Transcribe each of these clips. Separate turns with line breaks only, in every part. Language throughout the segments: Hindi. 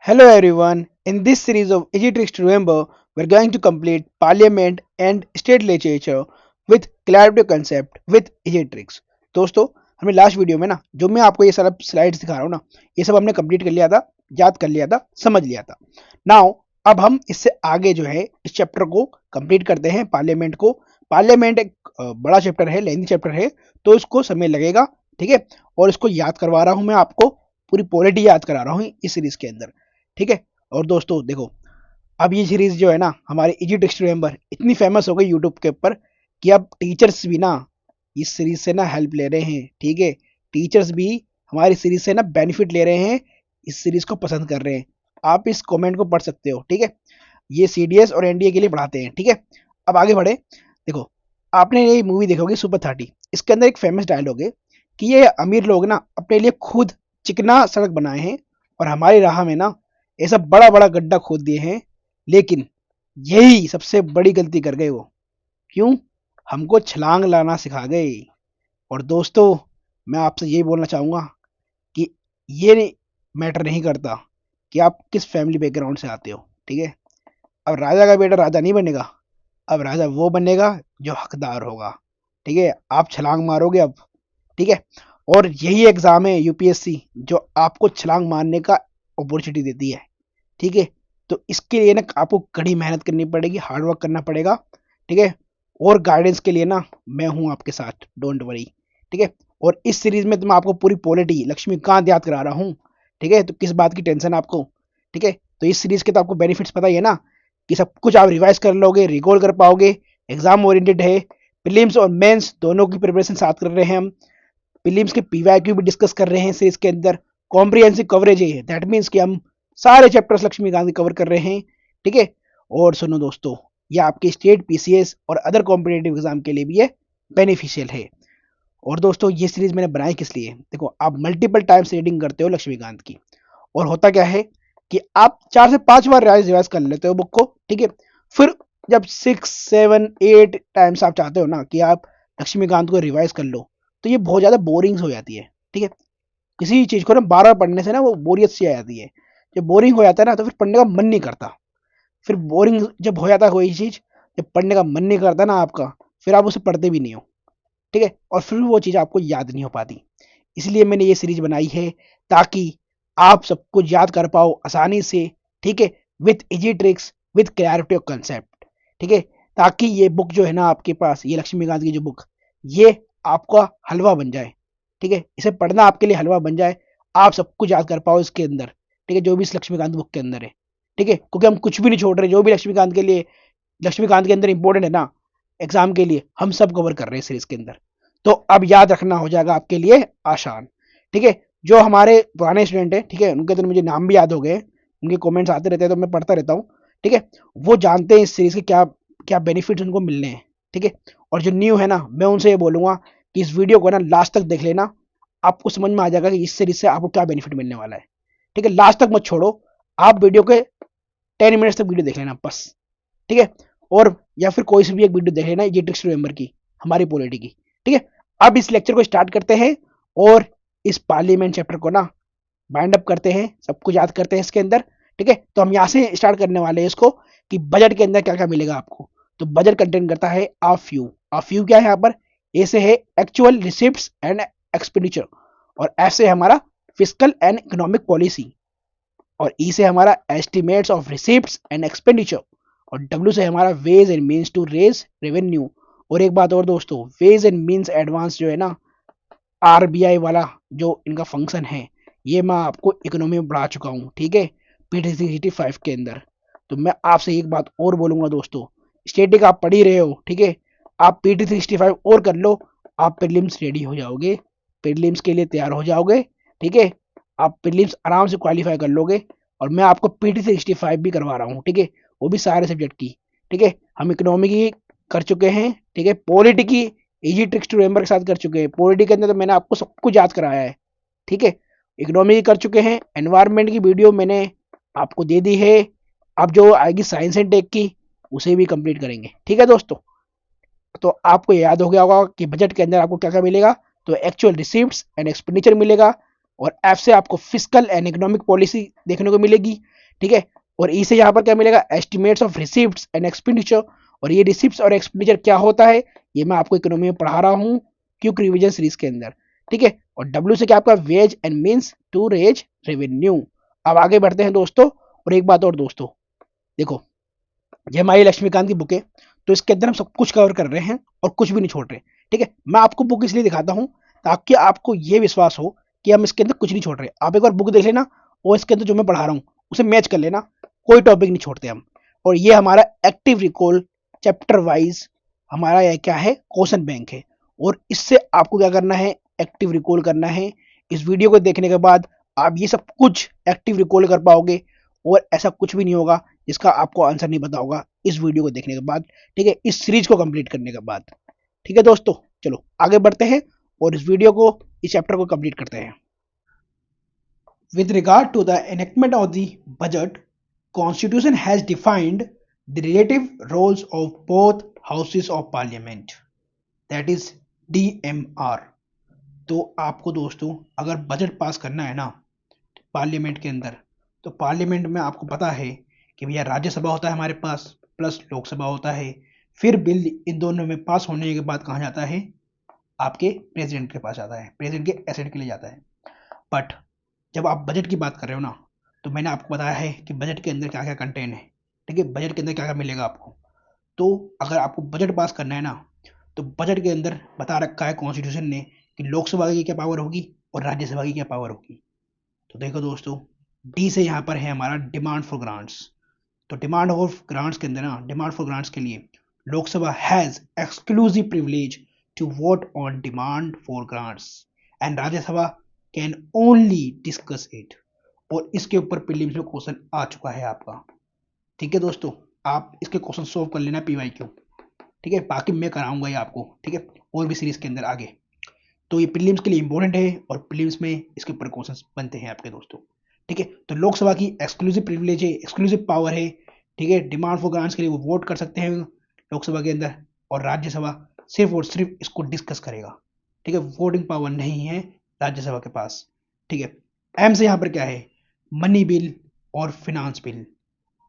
Hello everyone. In this series of Easy Tricks to Remember, we're going to complete Parliament and State Legislature with clarity of concept with Easy Tricks. दोस्तों, हमने लास्ट वीडियो में ना जो मैं आपको ये सारा स्लाइड्स दिखा रहा हूँ ना, ये सब हमने कंप्लीट कर लिया था, याद कर लिया था, समझ लिया था। नाउ अब हम इससे आगे जो है इस चैप्टर को कंप्लीट करते हैं पार्लियामेंट को। पार्लियामेंट एक बड़ा चैप्टर है, लेंथी चैप्टर है, तो इसको समय लगेगा, ठीक है। और इसको याद करवा रहा हूँ मैं आपको, पूरी पॉलिटी याद करा रहा हूँ इस सीरीज के अंदर, ठीक है। और दोस्तों देखो, अब ये सीरीज जो है ना हमारे इजी टेक्स्ट टू रिमेंबर इतनी फेमस हो गई यूट्यूब के ऊपर कि अब टीचर्स भी ना इस सीरीज से ना हेल्प ले रहे हैं, ठीक है। टीचर्स भी हमारी सीरीज से ना बेनिफिट ले रहे हैं, इस सीरीज को पसंद कर रहे हैं। आप इस कमेंट को पढ़ सकते हो, ठीक है। ये सीडीएस और एनडीए के लिए पढ़ाते हैं, ठीक है। अब आगे बढ़े। देखो, आपने ये मूवी देखोगे सुपर 30, इसके अंदर एक फेमस डायलॉग है कि ये अमीर लोग ना अपने लिए खुद चिकना सड़क बनाए हैं और हमारी राह में ना ऐसा बड़ा बड़ा गड्ढा खोद दिए हैं, लेकिन यही सबसे बड़ी गलती कर गए वो। क्यों? हमको छलांग लाना सिखा गए। और दोस्तों, मैं आपसे यही बोलना चाहूँगा कि ये मैटर नहीं करता कि आप किस फैमिली बैकग्राउंड से आते हो, ठीक है। अब राजा का बेटा राजा नहीं बनेगा, अब राजा वो बनेगा जो हकदार होगा, ठीक है। आप छलांग मारोगे अब, ठीक है। और यही एग्ज़ाम है यूपीएससी जो आपको छलांग मारने का अपॉर्चुनिटी देती है, ठीक है। तो इसके लिए ना आपको कड़ी मेहनत करनी पड़ेगी, हार्ड वर्क करना पड़ेगा, ठीक है। और गाइडेंस के लिए ना मैं हूँ आपके साथ, डोंट वरी, ठीक है। और इस सीरीज में तो मैं आपको पूरी पॉलिटी लक्ष्मीकांत याद करा रहा हूँ, ठीक है। तो किस बात की टेंशन आपको, ठीक है। तो इस सीरीज के तो आपको बेनिफिट्स पता ही है ना, कि सब कुछ आप रिवाइज कर लोगे, रिकॉल कर पाओगे। एग्जाम ओरिएंटेड है, प्रीलिम्स और मेंस दोनों की प्रिपरेशन साथ कर रहे हैं हम। प्रीलिम्स के पीवाईक्यू भी डिस्कस कर रहे हैं सीरीज के अंदर। कॉम्प्रिहेंसिव कवरेज है, दैट मीन्स कि हम सारे चैप्टर्स लक्ष्मीकांत के कवर कर रहे हैं, ठीक है। और सुनो दोस्तों, ये आपके स्टेट पीसीएस और अदर कॉम्पिटेटिव एग्जाम के लिए भी ये बेनिफिशियल है। और दोस्तों, ये सीरीज मैंने बनाई किस लिए? देखो, आप मल्टीपल टाइम्स रीडिंग करते हो लक्ष्मीकांत की, और होता क्या है कि आप 4 से 5 बार रिवाइज कर लेते हो बुक को, ठीक है। फिर जब 6, 7, 8 टाइम्स आप चाहते हो ना कि आप लक्ष्मीकांत को रिवाइज कर लो, तो ये बहुत ज़्यादा बोरिंग हो जाती है, ठीक है। किसी चीज़ को ना बार बार पढ़ने से ना वो बोरियत सी आ जाती है। जब बोरिंग हो जाता है ना तो फिर पढ़ने का मन नहीं करता। फिर बोरिंग जब हो जाता है कोई चीज़, जब पढ़ने का मन नहीं करता ना आपका, फिर आप उसे पढ़ते भी नहीं हो, ठीक है। और फिर वो चीज़ आपको याद नहीं हो पाती। इसलिए मैंने ये सीरीज बनाई है, ताकि आप सब कुछ याद कर पाओ आसानी से, ठीक है। With easy tricks, with clarity of concept, ठीक है। ताकि ये बुक जो है ना आपके पास, ये लक्ष्मीकांत की जो बुक, ये आपका हलवा बन जाए, ठीक है। इसे पढ़ना आपके लिए हलवा बन जाए, आप सब कुछ याद कर पाओ इसके अंदर, ठीक है, जो भी इस लक्ष्मीकांत बुक के अंदर है, ठीक है। क्योंकि हम कुछ भी नहीं छोड़ रहे, जो भी लक्ष्मीकांत के लिए, लक्ष्मीकांत के अंदर इंपॉर्टेंट है ना एग्जाम के लिए, हम सब कवर कर रहे हैं सीरीज के अंदर। तो अब याद रखना हो जाएगा आपके लिए आसान, ठीक है। जो हमारे पुराने स्टूडेंट हैं, ठीक है, उनके तो मुझे नाम भी याद हो गए, उनके कमेंट्स आते रहते हैं तो मैं पढ़ता रहता हूँ, ठीक है। वो जानते हैं इस सीरीज के क्या क्या बेनिफिट्स उनको मिलने हैं, ठीक है। और जो न्यू है ना, मैं उनसे ये बोलूंगा कि इस वीडियो को ना लास्ट तक देख लेना, आपको समझ में आ जाएगा कि इस सीरीज से आपको क्या बेनिफिट मिलने वाला है, ठीक है। लास्ट तक मत छोड़ो, आप वीडियो के 10 मिनट्स तक वीडियो देख लेना बस, ठीक है। और या फिर कोई सी भी एक वीडियो देख लेना ये ट्रिक्स रिमेंबर की, हमारी पॉलिटी की, ठीक है। अब इस लेक्चर को स्टार्ट करते हैं और इस पार्लियामेंट चैप्टर को ना बाइंड अप करते हैं, सब कुछ याद करते हैं इसके अंदर, ठीक है। तो हम यहाँ से स्टार्ट करने वाले हैं इसको, कि बजट के अंदर क्या क्या मिलेगा आपको। तो बजट कंटेंट करता है आ फ्यू क्या है यहाँ पर? ए से है एक्चुअल रिसिप्ट्स एंड एक्सपेंडिचर, और एफ से हमारा फिजिकल एंड इकोनॉमिक पॉलिसी, और ई से हमारा estimates of receipts and expenditure, और डब्ल्यू से हमारा ways and means to raise revenue. और एक बात और दोस्तों, वेज एंड मीन्स एडवांस जो है ना, आरबीआई वाला जो इनका फंक्शन है, ये मैं आपको इकोनॉमी में पढ़ा चुका हूँ, ठीक है, PT 65 के अंदर। तो मैं आपसे एक बात और बोलूंगा दोस्तों, स्टेटिक आप पढ़ ही रहे हो, ठीक है, आप PT 65 और कर लो, आप प्रीलिम्स रेडी हो जाओगे, प्रीलिम्स के लिए तैयार हो जाओगे, ठीक है। आप प्रीलिम्स आराम से क्वालिफाई कर लोगे। और मैं आपको PT 65 भी करवा रहा हूँ, ठीक है, वो भी सारे सब्जेक्ट की, ठीक है। हम इकोनॉमी की कर चुके हैं, ठीक है, पॉलिटी की इजी ट्रिक्स टू रिमेंबर के साथ कर चुके हैं। पॉलिटी के अंदर तो मैंने आपको सब कुछ याद कराया है, ठीक है। इकोनॉमी की कर चुके हैं, एनवायरनमेंट की वीडियो मैंने आपको दे दी है। अब जो आएगी साइंस एंड टेक की, उसे भी कंप्लीट करेंगे, ठीक है दोस्तों। तो आपको याद हो गया होगा कि बजट के अंदर आपको क्या क्या मिलेगा। तो एक्चुअल रिसीप्ट्स एंड एक्सपेंडिचर मिलेगा, और एफ से आपको फिजिकल एंड इकोनॉमिक पॉलिसी देखने को मिलेगी, ठीक है। और ई से यहाँ पर क्या मिलेगा, estimates of receipts and expenditure. और ये रिसिप्ट्स और एक्सपेंडिचर क्या होता है ये मैं आपको इकोनॉमी में पढ़ा रहा हूँ क्विक रिवीजन सीरीज के अंदर, ठीक है। और डब्ल्यू से क्या आपका ways and means to raise revenue. अब आगे बढ़ते हैं दोस्तों। और एक बात और दोस्तों, देखो ये हमारी लक्ष्मीकांत की बुक है, तो इसके अंदर हम सब कुछ कवर कर रहे हैं और कुछ भी नहीं छोड़ रहे, ठीक है। मैं आपको बुक इसलिए दिखाता हूँ ताकि आपको ये विश्वास हो कि हम इसके अंदर कुछ नहीं छोड़ रहे। आप एक बार बुक देख लेना और इसके अंदर जो मैं पढ़ा रहा हूँ उसे मैच कर लेना, कोई टॉपिक नहीं छोड़ते हम। और ये हमारा एक्टिव रिकॉल चैप्टर वाइज हमारा यह क्या है, क्वेश्चन बैंक है। और इससे आपको क्या करना है, एक्टिव रिकॉल करना है। इस वीडियो को देखने के बाद आप ये सब कुछ एक्टिव रिकॉल कर पाओगे, और ऐसा कुछ भी नहीं होगा जिसका आपको आंसर नहीं पता होगा इस वीडियो को देखने के बाद, ठीक है, इस सीरीज को कंप्लीट करने के बाद। ठीक है दोस्तों, चलो आगे बढ़ते हैं और इस वीडियो को, इस चैप्टर को कंप्लीट करते हैं। With regard to the enactment of the budget, Constitution has defined the relative roles of both houses of parliament, that is DMR। तो आपको दोस्तों अगर बजट पास करना है ना पार्लियामेंट के अंदर, तो पार्लियामेंट में आपको पता है कि भैया राज्यसभा होता है हमारे पास, प्लस लोकसभा होता है। फिर बिल इन दोनों में पास होने के बाद कहाँ जाता है, आपके प्रेसिडेंट के पास जाता है, प्रेसिडेंट के एसेट के लिए जाता है। बट जब आप बजट की बात कर रहे हो ना, तो मैंने आपको बताया है कि बजट के अंदर क्या क्या कंटेन है, ठीक है, बजट के अंदर क्या क्या मिलेगा आपको। तो अगर आपको बजट पास करना है ना, तो बजट के अंदर बता रखा है कॉन्स्टिट्यूशन ने कि लोकसभा की क्या पावर होगी और राज्यसभा की क्या पावर होगी। तो देखो दोस्तों, डी से यहाँ पर है हमारा डिमांड फॉर ग्रांट्स। तो डिमांड ऑफ ग्रांट्स के अंदर ना, डिमांड फॉर ग्रांट्स के लिए Lok Sabha has exclusive privilege to vote on demand for grants and Rajya Sabha can only discuss it. और इसके ऊपर प्रीलिम्स में क्वेश्चन आ चुका है आपका, ठीक है दोस्तों। आप इसके क्वेश्चन सोल्व कर लेना PYQ, ठीक है, बाकी मैं कराऊंगा ये आपको, ठीक है, और भी सीरीज के अंदर आगे। तो ये प्रीलिम्स के लिए इंपॉर्टेंट है और प्रीलिम्स में इसके ऊपर क्वेश्चन बनते हैं आपके दोस्तों, ठीक है। तो लोकसभा की एक्सक्लूसिव प्रिविलेज है, एक्सक्लूसिव पावर है, ठीक है। डिमांड फॉर ग्रांट्स के लिए वो वोट कर सकते हैं लोकसभा के अंदर, और राज्यसभा सिर्फ और सिर्फ इसको डिस्कस करेगा, ठीक है। वोटिंग पावर नहीं है राज्यसभा के पास, ठीक है। एम से यहाँ पर क्या है, मनी बिल और फिनांस बिल,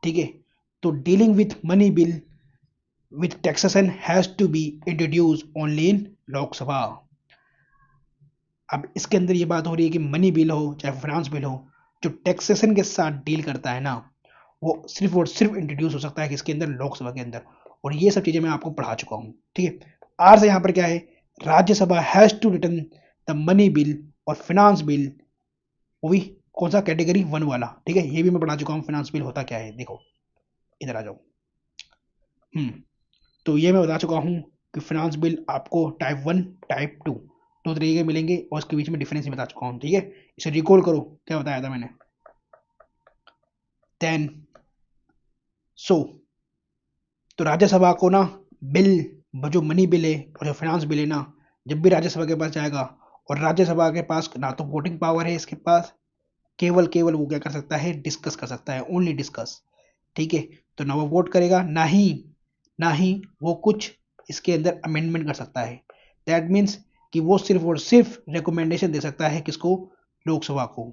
ठीक है। तो dealing with money bill with taxation has to be introduce only in Lok Sabha. अब इसके अंदर ये बात हो रही है कि मनी बिल हो चाहे फाइनेंस बिल हो, जो टैक्सेशन के साथ डील करता है ना, वो सिर्फ और सिर्फ इंट्रोड्यूस हो सकता है कि इसके अंदर लोकसभा के अंदर। और ये सब चीज़ें मैं आपको पढ़ा चुका हूँ, ठीक है। आर से यहाँ पर क्या है, Rajya Sabha has to return the money bill और फिनांस बिल, वो भी कौन सा, कैटेगरी 1 वाला, ठीक है, ये भी मैं पढ़ा चुका हूँ। फिनांस बिल होता क्या है, देखो इधर आ जाओ। तो ये मैं बता चुका हूँ कि फिनांस बिल आपको टाइप 1 टाइप 2 दो तरीके के मिलेंगे, और इसके बीच में डिफरेंस भी बता चुका हूँ, ठीक है। इसे रिकॉल करो क्या बताया था मैंने। देन तो राज्यसभा को ना बिल, जो मनी बिल है और जो फाइनेंस बिल है ना, जब भी राज्यसभा के पास जाएगा, और राज्यसभा के पास ना तो वोटिंग पावर है इसके पास, केवल केवल वो क्या कर सकता है, डिस्कस कर सकता है, ओनली डिस्कस, ठीक है। तो ना वो वोट करेगा, ना ही वो कुछ इसके अंदर अमेंडमेंट कर सकता है। दैट मीन्स कि वो सिर्फ और सिर्फ रिकमेंडेशन दे सकता है किसको, लोकसभा को।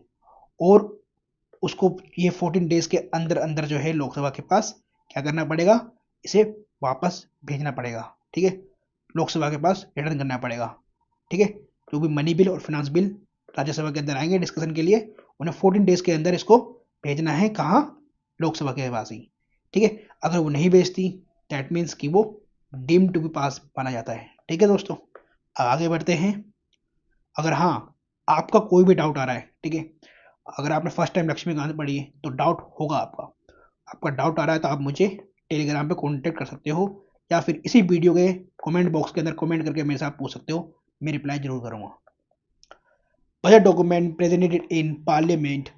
और उसको ये 14 डेज के अंदर अंदर जो है लोकसभा के पास क्या करना पड़ेगा, इसे वापस भेजना पड़ेगा, ठीक है, लोकसभा के पास रिटर्न करना पड़ेगा, ठीक है। जो भी मनी बिल और फाइनेंस बिल राज्यसभा के अंदर आएंगे डिस्कशन के लिए, उन्हें 14 डेज के अंदर इसको भेजना है कहाँ, लोकसभा के पास ही, ठीक है। अगर वो नहीं भेजती दैट मीन्स कि वो डीम टू बी पास माना जाता है, ठीक है दोस्तों। आगे बढ़ते हैं। अगर हाँ आपका कोई भी डाउट आ रहा है, ठीक है, अगर आपने फर्स्ट टाइम लक्ष्मीकांत पढ़ी है तो डाउट होगा आपका, आपका डाउट आ रहा है तो आप मुझे टेलीग्राम पे कांटेक्ट कर सकते हो, या फिर इसी वीडियो के कमेंट बॉक्स के अंदर कमेंट करके मेरे से आप पूछ सकते हो, मैं रिप्लाई जरूर करूंगा। Budget document presented in parliament.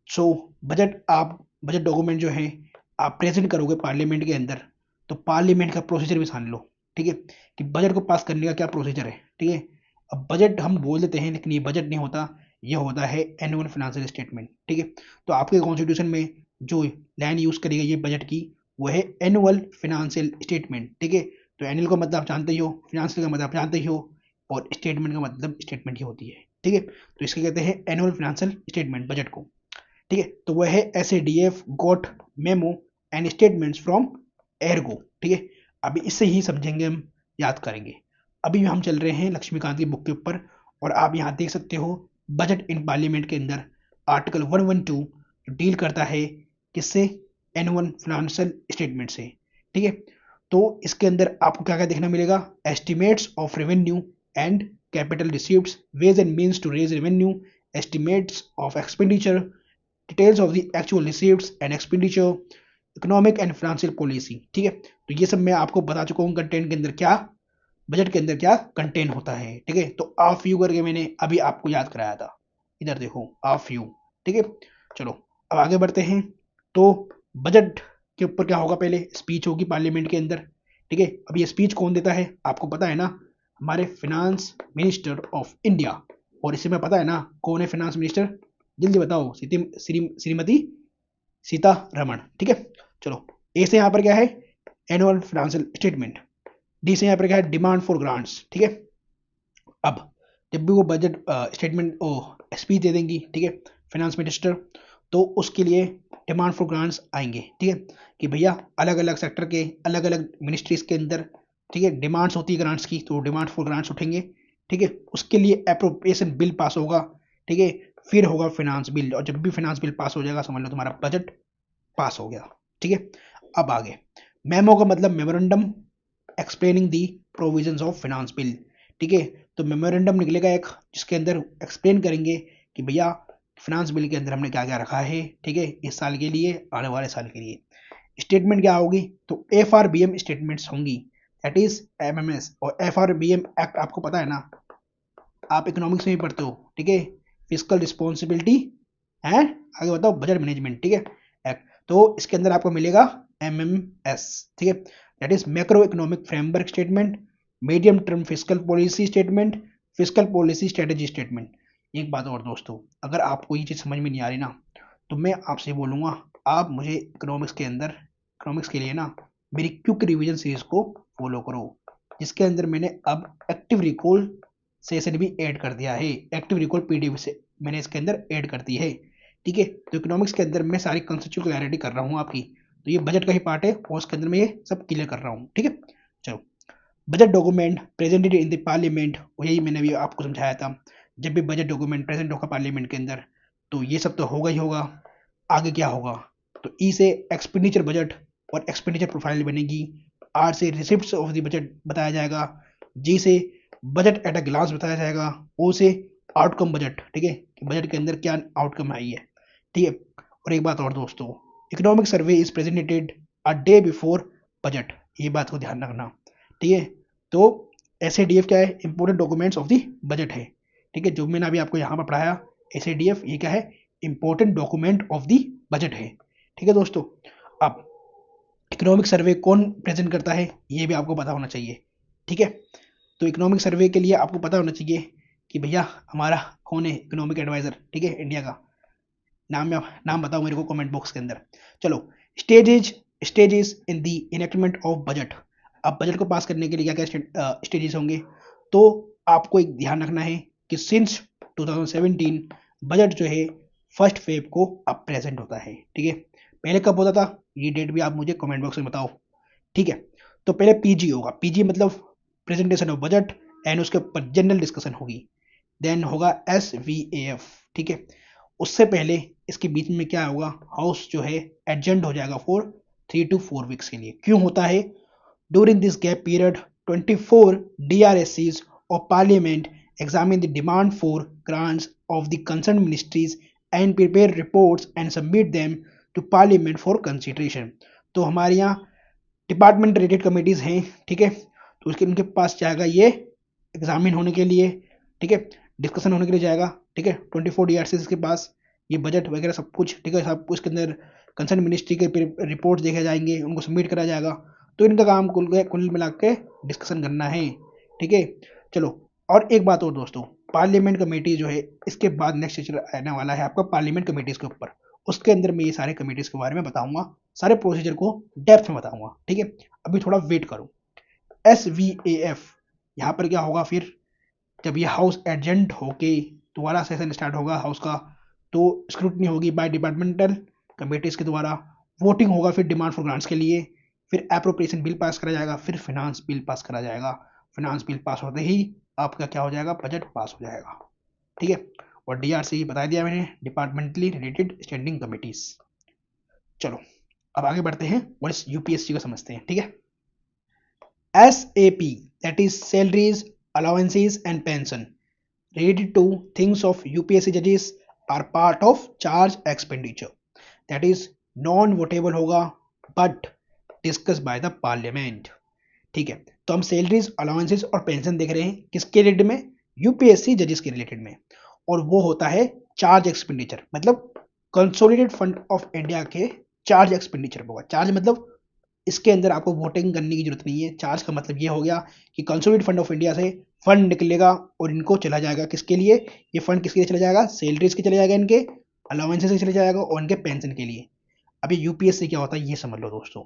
So budget document जो है आप प्रेजेंट करोगे पार्लियामेंट के अंदर, तो पार्लियामेंट का प्रोसीजर भी जान लो, ठीक है, कि बजट को पास करने का क्या प्रोसीजर है, ठीक है। अब बजट हम बोल देते हैं लेकिन ये बजट नहीं होता, ये होता है एनुअल फाइनेंशियल स्टेटमेंट, ठीक है। तो आपके कॉन्स्टिट्यूशन में जो लाइन यूज करी गई है बजट की, वो है एनुअल फाइनेंशियल स्टेटमेंट, ठीक है। तो एनुअल का मतलब आप जानते ही हो, फाइनेंशियल का मतलब आप जानते ही हो, और स्टेटमेंट का मतलब स्टेटमेंट ही होती है, ठीक है, तो इसके कहते हैं एनुअल फाइनेंशियल स्टेटमेंट, बजट को। ठीक है, तो वह है SADF got memo and statements from ergo. ठीक है, अभी इससे ही समझेंगे हम, याद करेंगे। अभी हम चल रहे हैं लक्ष्मीकांत की बुक के ऊपर, और आप यहाँ देख सकते हो बजट इन पार्लियामेंट के अंदर आर्टिकल 112 जो डील करता है किससे, एनुअल फाइनेंशियल स्टेटमेंट से। ठीक है, तो इसके अंदर आपको क्या क्या देखना मिलेगा, estimates of revenue and capital receipts, ways and means to raise revenue, estimates of expenditure, details of the actual receipts and expenditure, economic and financial policy. ठीक है, तो ये सब मैं आपको बता चुका हूँ कंटेंट के अंदर क्या, बजट के अंदर क्या कंटेंट होता है। ठीक है, तो ऑफ यू करके मैंने अभी आपको याद कराया था, इधर देखो ऑफ यू। ठीक है, चलो अब आगे बढ़ते हैं। तो बजट के ऊपर क्या होगा, पहले स्पीच होगी पार्लियामेंट के अंदर। ठीक है, अब ये स्पीच कौन देता है आपको पता है ना, हमारे फाइनेंस मिनिस्टर ऑफ इंडिया। और इसी में पता है ना कौन है फाइनेंस मिनिस्टर, जल्दी बताओ, श्रीमती सीतारमण। ठीक है, चलो ए से यहाँ पर क्या है, एनुअल फाइनेंशियल स्टेटमेंट। डी से यहाँ पर क्या है, डिमांड फॉर ग्रांट्स। ठीक है, अब जब भी वो बजट स्टेटमेंट ओ स्पीच दे देंगी, ठीक है, फाइनेंस मिनिस्टर, तो उसके लिए डिमांड फॉर ग्रांट्स आएंगे। ठीक है, कि भैया अलग अलग सेक्टर के अलग अलग मिनिस्ट्रीज के अंदर, ठीक है, डिमांड्स होती है ग्रांट्स की, तो डिमांड फॉर ग्रांट्स उठेंगे। ठीक है, उसके लिए अप्रोप्रिएशन बिल पास होगा। ठीक है, फिर होगा फाइनेंस बिल, और जब भी फाइनेंस बिल पास हो जाएगा समझ लो तुम्हारा बजट पास हो गया। ठीक है, अब आगे मेमो का मतलब memorandum explaining the provisions of finance bill. ठीक है, तो मेमोरेंडम निकलेगा एक, जिसके अंदर एक्सप्लेन करेंगे कि भैया फाइनेंस बिल के अंदर हमने क्या क्या रखा है। ठीक है, इस साल के लिए, आने वाले साल के लिए। स्टेटमेंट क्या होगी, तो F R B M statements होंगी, दैट इज एमएमएस। और F R B M act आपको पता है ना, आप इकोनॉमिक्स में भी पढ़ते हो। ठीक है, फिजिकल रिस्पॉन्सिबिलिटी एंड आगे बताओ बजट मैनेजमेंट। ठीक है, एक्ट, तो इसके अंदर आपको मिलेगा एमएमएस। ठीक है, that is macro economic framework statement, medium term physical policy statement, physical policy strategy statement. एक बात और दोस्तों, अगर आपको ये चीज़ समझ में नहीं आ रही ना, तो मैं आपसे बोलूँगा आप मुझे इकोनॉमिक्स के अंदर, इकोनॉमिक्स के लिए ना मेरी क्विक रिवीजन सीरीज को फॉलो करो, जिसके अंदर मैंने अब एक्टिव रिकॉल सेशन भी ऐड कर दिया है। एक्टिव रिकॉल पीडीएफ से मैंने इसके अंदर ऐड कर दी है। ठीक है, तो इकोनॉमिक्स के अंदर मैं सारी कंसेप्चुअल क्लैरिटी कर रहा हूँ आपकी, तो ये बजट का ही पार्ट है और उसके अंदर मैं ये सब क्लियर कर रहा हूँ। ठीक है, चलो budget document presented in the parliament, यही मैंने भी आपको समझाया था, जब भी बजट डॉक्यूमेंट प्रेजेंट होगा पार्लियामेंट के अंदर, तो ये सब तो होगा ही होगा। आगे क्या होगा, तो ई से एक्सपेंडिचर बजट और एक्सपेंडिचर प्रोफाइल बनेगी। आर से रिसिप्ट्स ऑफ द बजट बताया जाएगा। जी से बजट एट अ ग्लांस बताया जाएगा। ओ से आउटकम बजट, ठीक है, कि बजट के अंदर क्या आउटकम आई है। ठीक है, और एक बात और दोस्तों, economic survey is presented a day before budget, ये बात को ध्यान रखना। ठीक है, तो एसएडीएफ क्या है, important documents of the budget है। ठीक है, जो मैंने अभी आपको यहाँ पर पढ़ाया, एसएडीएफ ये क्या है, important document of the budget है। ठीक है दोस्तों, अब इकोनॉमिक सर्वे कौन प्रेजेंट करता है ये भी आपको पता होना चाहिए। ठीक है, तो इकोनॉमिक सर्वे के लिए आपको पता होना चाहिए कि भैया हमारा कौन है इकोनॉमिक एडवाइजर। ठीक है, इंडिया का नाम बताओ मेरे को कमेंट बॉक्स के अंदर। चलो, stages stages in the enactment of budget. अब बजट को पास करने के लिए क्या क्या स्टेजेस होंगे, तो आपको एक ध्यान रखना है कि सिंस 2017 बजट जो है 1 फेब को अब प्रेजेंट होता है। ठीक है, पहले कब होता था ये डेट भी आप मुझे कमेंट बॉक्स में बताओ। ठीक है, तो पहले पीजी होगा, पीजी मतलब प्रेजेंटेशन ऑफ बजट, एंड उसके ऊपर जनरल डिस्कशन होगी। देन होगा SVAF। ठीक है, उससे पहले इसके बीच में क्या होगा, हाउस जो है एडजेंट हो जाएगा फॉर 3 to 4 वीक्स के लिए। क्यों होता है, during this gap period 24 DRSCs of Parliament examine the demand for grants of the concerned ministries and prepare reports and submit them to Parliament for consideration। तो हमारे यहाँ डिपार्टमेंट रिलेटेड कमिटीज़ हैं। ठीक है, तो उसके उनके पास जाएगा ये एग्जामिन होने के लिए। ठीक है, डिस्कशन होने के लिए जाएगा। ठीक है, 24 DRCs के पास ये बजट वगैरह सब कुछ, ठीक है, सब कुछ के अंदर कंसर्न मिनिस्ट्री के रिपोर्ट देखे जाएंगे, उनको सबमिट करा जाएगा। तो इनका काम कुल मिला के डिस्कशन करना है। ठीक है, चलो, और एक बात और दोस्तों, पार्लियामेंट कमेटी जो है इसके बाद नेक्स्ट लेक्चर आने वाला है आपका पार्लियामेंट कमेटीज़ के ऊपर। उसके अंदर मैं ये सारे कमेटीज़ के बारे में बताऊंगा, सारे प्रोसीजर को डेप्थ में बताऊंगा। ठीक है, अभी थोड़ा वेट करो। SVAF यहाँ पर क्या होगा फिर, जब ये हाउस एडजेंट होके दोबारा सेशन स्टार्ट होगा हाउस का, तो स्क्रूटनी होगी बाय डिपार्टमेंटल कमेटीज के द्वारा, वोटिंग होगा फिर डिमांड फॉर ग्रांट्स के लिए, फिर एप्रोप्रिएशन बिल पास करा जाएगा, फिर फाइनेंस बिल पास करा जाएगा। फाइनेंस बिल पास होते ही आपका क्या हो जाएगा, बजट पास हो जाएगा। ठीक है, और डीआरसी बता दिया मैंने, डिपार्टमेंटली रिलेटेड स्टैंडिंग कमिटीज। चलो अब आगे बढ़ते हैं और इस यूपीएससी को समझते हैं। ठीक है, SAP, that is salaries, allowances and pension, related to things of UPSC judges are part of charge expenditure, that is non-votable होगा but discussed by the parliament। ठीक है, तो हम सैलरीज अलाउंसेस और पेंशन देख रहे हैं किसके रिलेटेड में, यूपीएससी जजेस के रिलेटेड में, और वो होता है चार्ज एक्सपेंडिचर, मतलब कंसोलिडेटेड फंड ऑफ इंडिया के चार्ज एक्सपेंडिचर होगा। चार्ज मतलब इसके अंदर आपको वोटिंग करने की जरूरत नहीं है। चार्ज का मतलब ये हो गया कि कंसोलिडेटेड फंड ऑफ इंडिया से फंड निकलेगा और इनको चला जाएगा किसके लिए, ये फंड किसके लिए चला जाएगा, सैलरीज के चले जाएगा, इनके अलाउंसेस के चले जाएगा और इनके पेंशन के लिए। अब ये यूपीएससी क्या होता है ये समझ लो दोस्तों।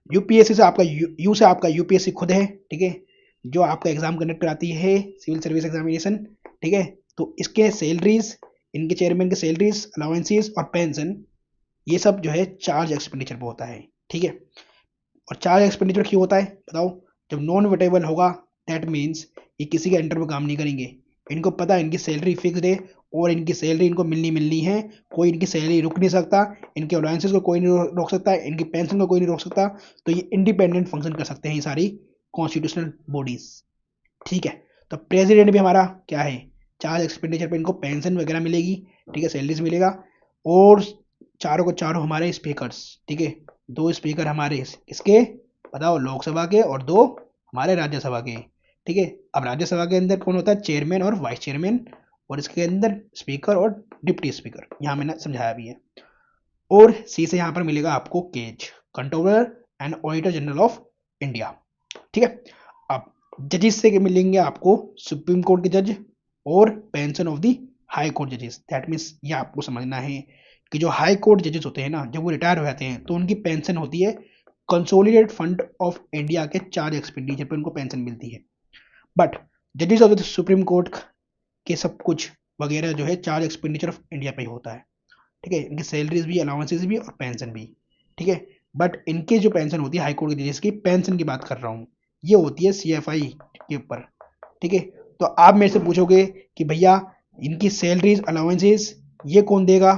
यूपीएससी से आपका यू से आपका यूपीएससी खुद है। ठीक है, जो आपका एग्जाम कंडक्ट कराती है सिविल सर्विस एग्जामिनेशन। ठीक है, तो इसके सैलरीज, इनके चेयरमैन के सैलरीज, अलाउंसेस और पेंशन, ये सब जो है चार्ज एक्सपेंडिचर पे होता है। ठीक है, और चार्ज एक्सपेंडिचर क्यों होता है बताओ, जब नॉन वेटेबल होगा दैट मीन्स ये किसी के अंडर में काम नहीं करेंगे, इनको पता है इनकी सैलरी फिक्स्ड है और इनकी सैलरी इनको मिलनी है, कोई इनकी सैलरी रुक नहीं सकता, इनके अलाउंसेस को कोई नहीं रोक सकता, इनकी पेंशन को कोई नहीं रोक सकता, तो ये इंडिपेंडेंट फंक्शन कर सकते हैं ये सारी कॉन्स्टिट्यूशनल बॉडीज। ठीक है, तो प्रेसिडेंट भी हमारा क्या है, चार्ज एक्सपेंडिचर पे इनको पेंशन वगैरह मिलेगी। ठीक है, सैलरीज मिलेगा, और चारों को चारों हमारे स्पीकर्स। ठीक है, दो स्पीकर हमारे इसके बताओ लोकसभा के और दो हमारे राज्यसभा के। ठीक है, अब राज्यसभा के अंदर कौन होता है, चेयरमैन और वाइस चेयरमैन, और इसके अंदर स्पीकर और डिप्टी स्पीकर, यहाँ मैंने समझाया भी है। और सी से यहाँ पर मिलेगा आपको CAG, controller and auditor general of India. ठीक है, अब जजेस से मिलेंगे आपको सुप्रीम कोर्ट के जज और pension of the high court जजेस। दैट मीन्स ये आपको समझना है कि जो हाई कोर्ट जजेस होते हैं ना, जब वो रिटायर हो जाते हैं तो उनकी पेंशन होती है कंसोलिडेटेड फंड ऑफ इंडिया के चार्ज एक्सपेंडिचर पर उनको पेंशन मिलती है। बट जजेस ऑफ द सुप्रीम कोर्ट के सब कुछ वगैरह जो है चार्ज एक्सपेंडिचर ऑफ इंडिया पे ही होता है। ठीक है, इनकी सैलरीज भी, अलाउंसेस भी और पेंशन भी। ठीक है, बट इनके जो पेंशन होती है हाई कोर्ट के जजेस की पेंशन की बात कर रहा हूँ, ये होती है सीएफआई के ऊपर। ठीक है, तो आप मेरे से पूछोगे कि भैया इनकी सैलरीज अलाउंसेस ये कौन देगा,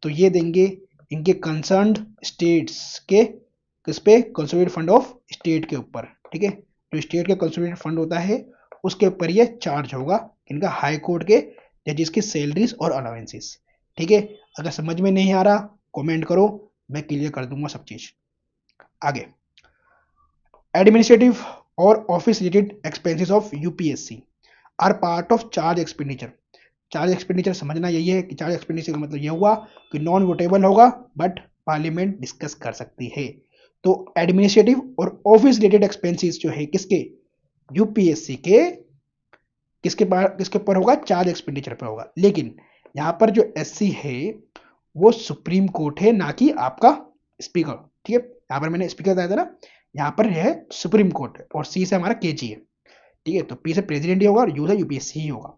तो ये देंगे इनके कंसर्न्ड स्टेट्स के किस पे, कंसोलिडेटेड फंड ऑफ स्टेट के ऊपर। ठीक है, जो स्टेट का कंसोलिडेटेड फंड होता है उसके ऊपर ये चार्ज होगा इनका हाई कोर्ट के जजेस की सैलरीज और अलाउंसेस। ठीक है, अगर समझ में नहीं आ रहा कमेंट करो, मैं क्लियर कर दूंगा सब चीज। आगे, एडमिनिस्ट्रेटिव और office related expenses of UPSC are part of charge expenditure. Charge expenditure समझना यही है कि चार्ज एक्सपेंडिचर का मतलब यह हुआ कि नॉन वोटेबल होगा बट पार्लियामेंट डिस्कस कर सकती है। तो एडमिनिस्ट्रेटिव और ऑफिस रिलेटेड एक्सपेंसेस जो है किसके, यूपीएससी के, किसके ऊपर होगा, चार्ज एक्सपेंडिचर पर होगा। लेकिन यहाँ पर जो एससी है वो सुप्रीम कोर्ट है, ना कि आपका स्पीकर। ठीक है, यहाँ पर मैंने स्पीकर बताया था ना, यहाँ पर है सुप्रीम कोर्ट, और सी से हमारा केजी है। ठीक है, तो पी से प्रेसिडेंट ही होगा और यू से यूपीएससी ही होगा।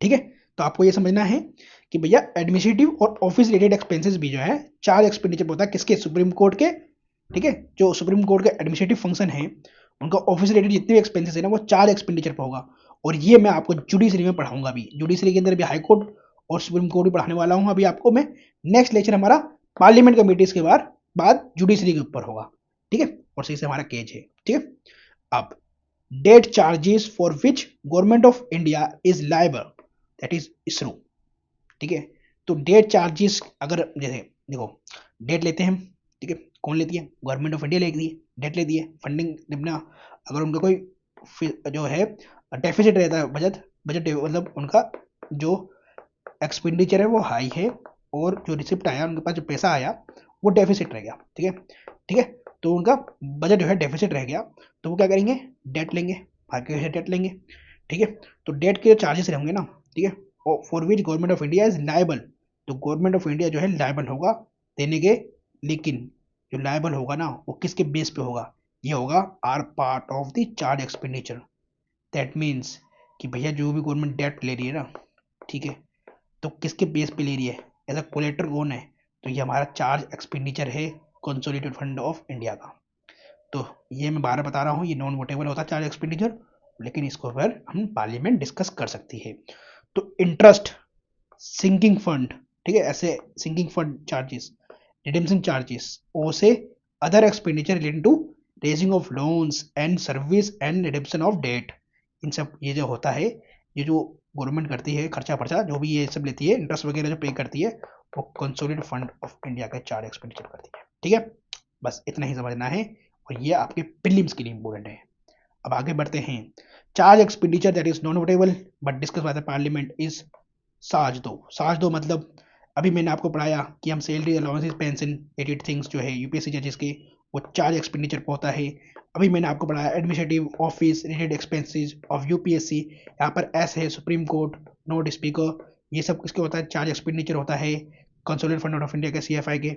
ठीक है, तो आपको ये समझना है कि भैया एडमिनिस्ट्रेटिव और ऑफिस रिलेटेड एक्सपेंसेस भी जो है चार्ज एक्सपेंडिचर होता है किसके, सुप्रीम कोर्ट के। ठीक है, जो सुप्रीम कोर्ट के एडमिनिस्ट्रेटिव फंक्शन है उनका ऑफिस रिलेटेड जितने भी एक्सपेंसेस है ना वो चार्ज एक्सपेंडिचर पर होगा। और ये मैं आपको जुडिशरी में पढ़ाऊंगा भी, जुडिशरी के अंदर भी हाई कोर्ट और सुप्रीम कोर्ट भी पढ़ाने वाला हूँ अभी आपको मैं। नेक्स्ट लेक्चर हमारा पार्लियामेंट कमिटीज के बाद जुडिशरी के ऊपर होगा। ठीक है, और सही से हमारा केज है। ठीक है, अब debt charges for which government of India is liable, that is इसरो। ठीक है, तो डेट चार्जेस अगर जैसे देखो डेट लेते हैं हम, ठीक है, कौन लेती है, गवर्नमेंट ऑफ इंडिया लेती है, डेट लेती है फंडिंग अपना। अगर उनका कोई जो है डेफिसिट रहता है, बजट मतलब उनका जो एक्सपेंडिचर है वो हाई है और जो रिसिप्ट आया उनके पास जो पैसा आया वो डेफिसिट रह गया। ठीक है, ठीक है, तो उनका बजट जो है डेफिसिट रह गया, तो वो क्या करेंगे, डेट लेंगे, मार्केट से डेट लेंगे। ठीक है, तो डेट के चार्जेस रहेंगे ना। ठीक है, for which government of India is liable, तो गवर्नमेंट ऑफ इंडिया जो है लायबल होगा देने के। लेकिन जो लायबल होगा ना वो किसके बेस पे होगा, ये होगा are part of the charge expenditure. That means कि भैया जो भी गवर्नमेंट डेट ले रही है ना, ठीक है, तो किसके बेस पे ले रही है, एज अ कोलेक्टर कौन है, तो ये हमारा चार्ज एक्सपेंडिचर है कंसोलिडेटेड फंड ऑफ इंडिया का। तो ये मैं बार बता रहा हूँ, ये नॉन वोटेबल होता है चार्ज एक्सपेंडिचर, लेकिन इसको पर हम पार्लियामेंट डिस्कस कर सकती है। तो इंटरेस्ट, सिंकिंग फंड, ठीक है, ऐसे sinking fund charges, redemption charges, ओ से other expenditure related to raising of loans and service and redemption of debt, इन सब ये जो होता है, ये जो गवर्नमेंट करती है खर्चा पर्चा जो भी ये सब लेती है, इंटरेस्ट वगैरह जो पे करती है, वो कंसोलिडेटेड फंड ऑफ इंडिया का चार्ज एक्सपेंडिचर करती है। ठीक है, बस इतना ही समझना है, और ये आपके प्रीलिम्स के लिए इंपॉर्टेंट है। अब आगे बढ़ते हैं। Charge expenditure that is non votable but discuss bye the parliament is साज दो। साज दो मतलब अभी मैंने आपको पढ़ाया कि हम salary allowances pension edit things जो है यूपीएससी जजेस के, वो चार्ज एक्सपेंडिचर पे होता है। अभी मैंने आपको पढ़ाया administrative office related expenses of UPSC, यहाँ पर एस है सुप्रीम कोर्ट, नोट स्पीकर, ये सब किसके होता है, चार्ज एक्सपेंडिचर होता है कंसोलिडेटेड फंड ऑफ इंडिया के, सीएफआई के।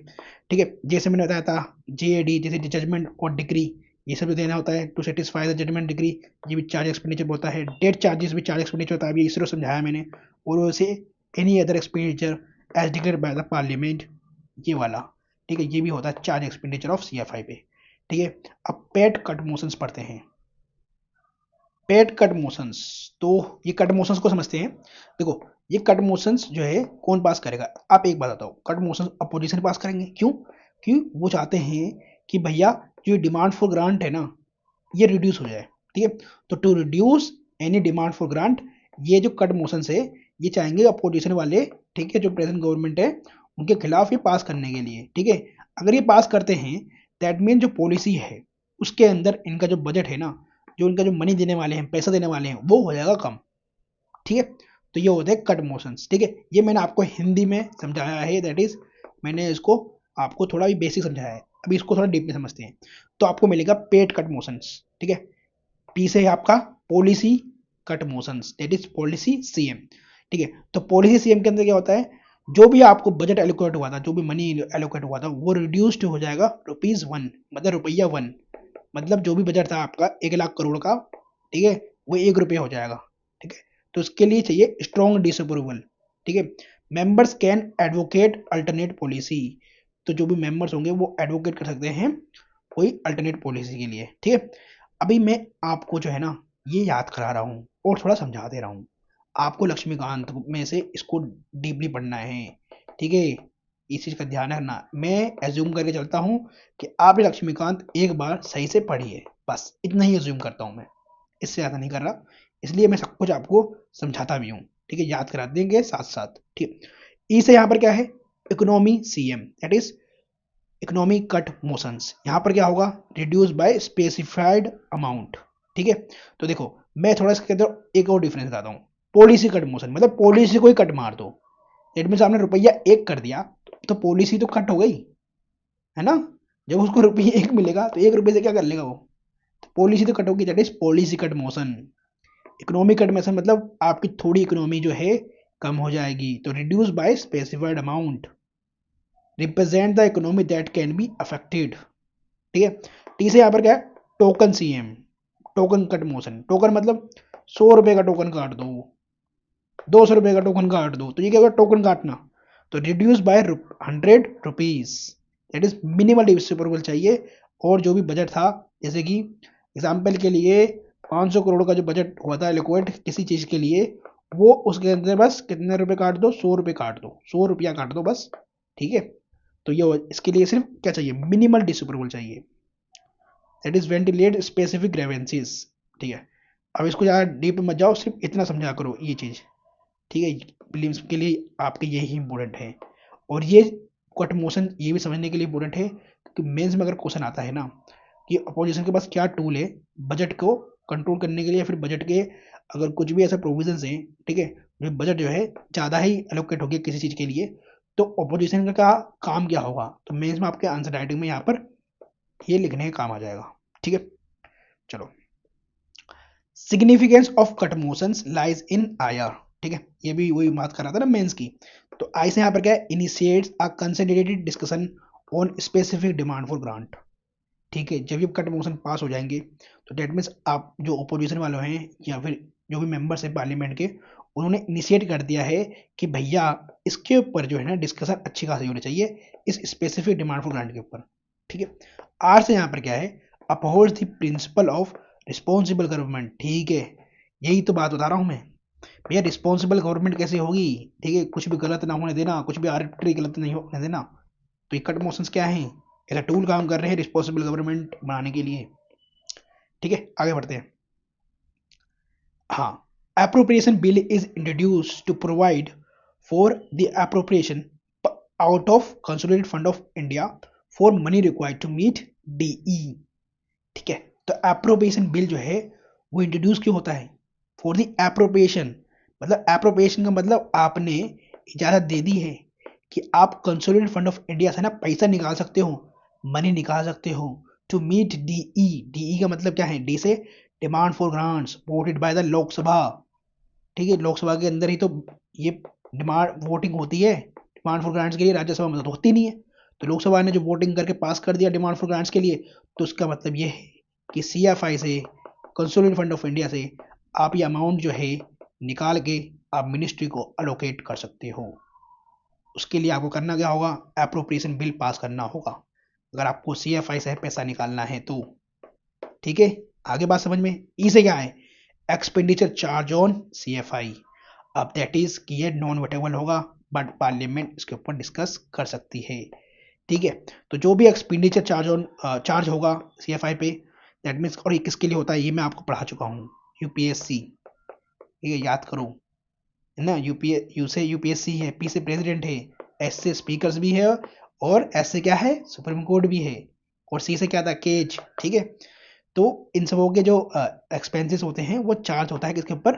ठीक है, जैसे मैंने बताया था जेएडी, जैसे जजमेंट और डिग्री, ये सब जो देना होता है to satisfy the judgment decree, ये भी चार्ज एक्सपेंडिचर होता है। डेट चार्जेस भी चार्ज एक्सपेंडिचर होता है, अभी इसरो समझाया मैंने। और वैसे any other expenditure as declared by the parliament, ये वाला, ठीक है, ये भी होता है चार्ज एक्सपेंडिचर ऑफ सीएफआई पे। ठीक है, अब पेट कट मोशंस पढ़ते हैं। पेट कट मोशंस, तो ये कट मोशंस को समझते हैं। देखो, ये कट मोशंस जो है कौन पास करेगा, आप एक बात बताओ, कट मोशंस अपोजिशन पास करेंगे, क्यों, क्यों, वो चाहते हैं कि भैया जो डिमांड फॉर ग्रांट है ना, ये रिड्यूस हो जाए। ठीक है, तो to reduce any demand for grant, ये जो कट मोशन है, ये चाहेंगे अपोजिशन वाले, ठीक है, जो प्रेजेंट गवर्नमेंट है उनके खिलाफ ये पास करने के लिए। ठीक है, अगर ये पास करते हैं, दैट मीन जो पॉलिसी है उसके अंदर इनका जो बजट है ना, जो इनका जो मनी देने वाले हैं, पैसा देने वाले हैं, वो हो जाएगा कम। ठीक है, तो ये होते हैं कट मोशंस। ठीक है, ये मैंने आपको हिंदी में समझाया है, दैट इज मैंने इसको आपको थोड़ा भी बेसिक समझाया है, अभी इसको थोड़ा डीप में समझते हैं। तो आपको मिलेगा पेड कट मोशंस। ठीक है, पी से है आपका policy cut motions, that is policy CM. ठीक है, तो पॉलिसी सीएम के अंदर क्या होता है, जो भी आपको बजट एलोकेट हुआ था, जो भी मनी एलोकेट हुआ था, वो रिड्यूस्ड हो जाएगा ₹1, मतलब ₹1, मतलब जो भी बजट था आपका 1 लाख करोड़ का, ठीक है, वो ₹1 हो जाएगा। ठीक है, तो उसके लिए चाहिए स्ट्रॉन्ग डिसअप्रूवल। ठीक है, members can advocate alternate policy, तो जो भी मेंबर्स होंगे वो एडवोकेट कर सकते हैं कोई अल्टरनेट पॉलिसी के लिए। ठीक है, अभी मैं आपको जो है ना ये याद करा रहा हूँ और थोड़ा समझा दे रहा हूँ, आपको लक्ष्मीकांत में से इसको डीपली पढ़ना है। ठीक है, इस चीज़ का ध्यान रखना, मैं एज्यूम करके चलता हूँ कि आप लक्ष्मीकांत एक बार सही से पढ़िए, बस इतना ही एज्यूम करता हूँ मैं, इससे ज़्यादा नहीं कर रहा, इसलिए मैं सब कुछ आपको समझाता भी हूँ। ठीक है, याद करा देंगे साथ साथ। ठीक, ई से यहाँ पर क्या है, economy CM, that is economy cut motions. यहाँ पर क्या होगा, रिड्यूस बाय स्पेसिफाइड अमाउंट। ठीक है, तो देखो मैं थोड़ा इसके अंदर एक और डिफरेंस बताता हूँ। पॉलिसी कट मोशन मतलब पॉलिसी को ही कट मार दो, दैट मीन्स आपने ₹1 कर दिया, तो पॉलिसी तो कट हो गई, है ना। जब उसको ₹1 मिलेगा तो ₹1 से क्या कर लेगा वो, तो पॉलिसी तो कट होगी, that is policy cut motion. Economy cut motion मतलब आपकी थोड़ी इकोनॉमी जो है कम हो जाएगी, तो reduce by specified amount represent the economy that can be affected. ठीक है, टी से यहाँ पर क्या है, token CM, token cut motion. Token मतलब ₹100 का टोकन काट दो, ₹200 का टोकन काट दो, तो ये क्या होगा, टोकन काटना। तो reduce by ₹100, that is minimal distributable चाहिए। और जो भी बजट था, जैसे कि एग्जाम्पल के लिए 500 करोड़ का जो बजट हुआ था एलोकेट किसी चीज़ के लिए, वो उसके अंदर बस कितने रुपए काट दो, ₹100 काट दो, ₹100 काट दो बस। ठीक है, तो ये इसके लिए सिर्फ क्या चाहिए, मिनिमल डिस्ट्रीब्यूटेबल चाहिए, दैट इज वेंटिलेट स्पेसिफिक ग्रेवेंसीज। ठीक है, अब इसको ज़्यादा डीप में मत जाओ, सिर्फ इतना समझा करो ये चीज़। ठीक है, प्रीलिम्स के लिए आपके यही इंपॉर्टेंट है। और ये कट मोशन ये भी समझने के लिए इंपॉर्टेंट है कि मेंस में अगर क्वेश्चन आता है ना कि अपोजिशन के पास क्या टूल है बजट को कंट्रोल करने के लिए, या फिर बजट के अगर कुछ भी ऐसा प्रोविजंस हैं, ठीक है, जो बजट जो है ज़्यादा ही एलोकेट हो गया किसी चीज़ के लिए, तो अपोजिशन का काम क्या होगा, तो मेंस में आपके आंसर राइटिंग में यहाँ पर ये लिखने का काम आ जाएगा। ठीक है, चलो, significance of cut motions lies in आयर। ठीक है, ये भी वही बात कर रहा था ना मेंस की। तो आई से यहाँ पर क्या है, initiates a concentrated discussion on specific demand for grant. ठीक है, जब ये कट मोशन पास हो जाएंगे, तो डेट मीन्स आप जो अपोजिशन वाले हैं या फिर जो भी मेंबर्स हैं पार्लियामेंट के, उन्होंने इनिशिएट कर दिया है कि भैया इसके ऊपर जो है ना डिस्कशन अच्छी खासी होनी चाहिए इस स्पेसिफिक डिमांड फॉर ग्रांट के ऊपर। ठीक है, आर से यहाँ पर क्या है, uphold the principle of responsible government. ठीक है, यही तो बात बता रहा हूँ मैं भैया, रिस्पॉन्सिबल गवर्नमेंट कैसे होगी? ठीक है, कुछ भी गलत ना होने देना, कुछ भी आर्बिट्री गलत नहीं होने देना। तो ये कट मोशंस क्या हैं? ऐसा टूल काम कर रहे हैं रिस्पॉन्सिबल गवर्नमेंट बनाने के लिए। ठीक है, आगे बढ़ते हैं। हाँ, appropriation bill is introduced to provide for the appropriation out of consolidated fund of India for money required to meet DE। ठीक है, तो appropriation bill जो है वो इंट्रोड्यूस क्यों होता है? फॉर द appropriation, मतलब appropriation का मतलब आपने इजाजत दे दी है कि आप कंसोलिडेटेड फंड ऑफ इंडिया से ना पैसा निकाल सकते हो, मनी निकाल सकते हो टू मीट डीई। डीई का मतलब क्या है? डी से demand for grants voted bye the Lok Sabha. ठीक है, लोकसभा के अंदर ही तो ये डिमांड वोटिंग होती है डिमांड फॉर ग्रांट्स के लिए, राज्यसभा में तो होती नहीं है। तो लोकसभा ने जो वोटिंग करके पास कर दिया डिमांड फॉर ग्रांट्स के लिए, तो उसका मतलब ये है कि सीएफआई से, कंसोलिडेटेड फंड ऑफ इंडिया से आप ये अमाउंट जो है निकाल के आप मिनिस्ट्री को अलोकेट कर सकते हो। उसके लिए आपको करना क्या होगा? एप्रोप्रिएशन बिल पास करना होगा, अगर आपको सीएफआई से पैसा निकालना है तो। ठीक है, आगे बात समझ में। ई से क्या है? Expenditure charge on CFI. अब दैट इज कि ये नॉन वेटेबल होगा, बट पार्लियामेंट इसके ऊपर डिस्कस कर सकती है। ठीक है, तो जो भी एक्सपेंडिचर चार्ज होगा सीएफआई पे, दैट मीन्स, और ये किसके लिए होता है ये मैं आपको पढ़ा चुका हूँ, यूपीएससी। ठीक है, याद करो, है ना। यू से यूपीएससी है, पी से प्रेसिडेंट है, एस से स्पीकर्स भी है, और एस से क्या है? सुप्रीम कोर्ट भी है, और सी से क्या था? केज। ठीक है, तो इन सबों के जो एक्सपेंसेस होते हैं वो चार्ज होता है किसके ऊपर?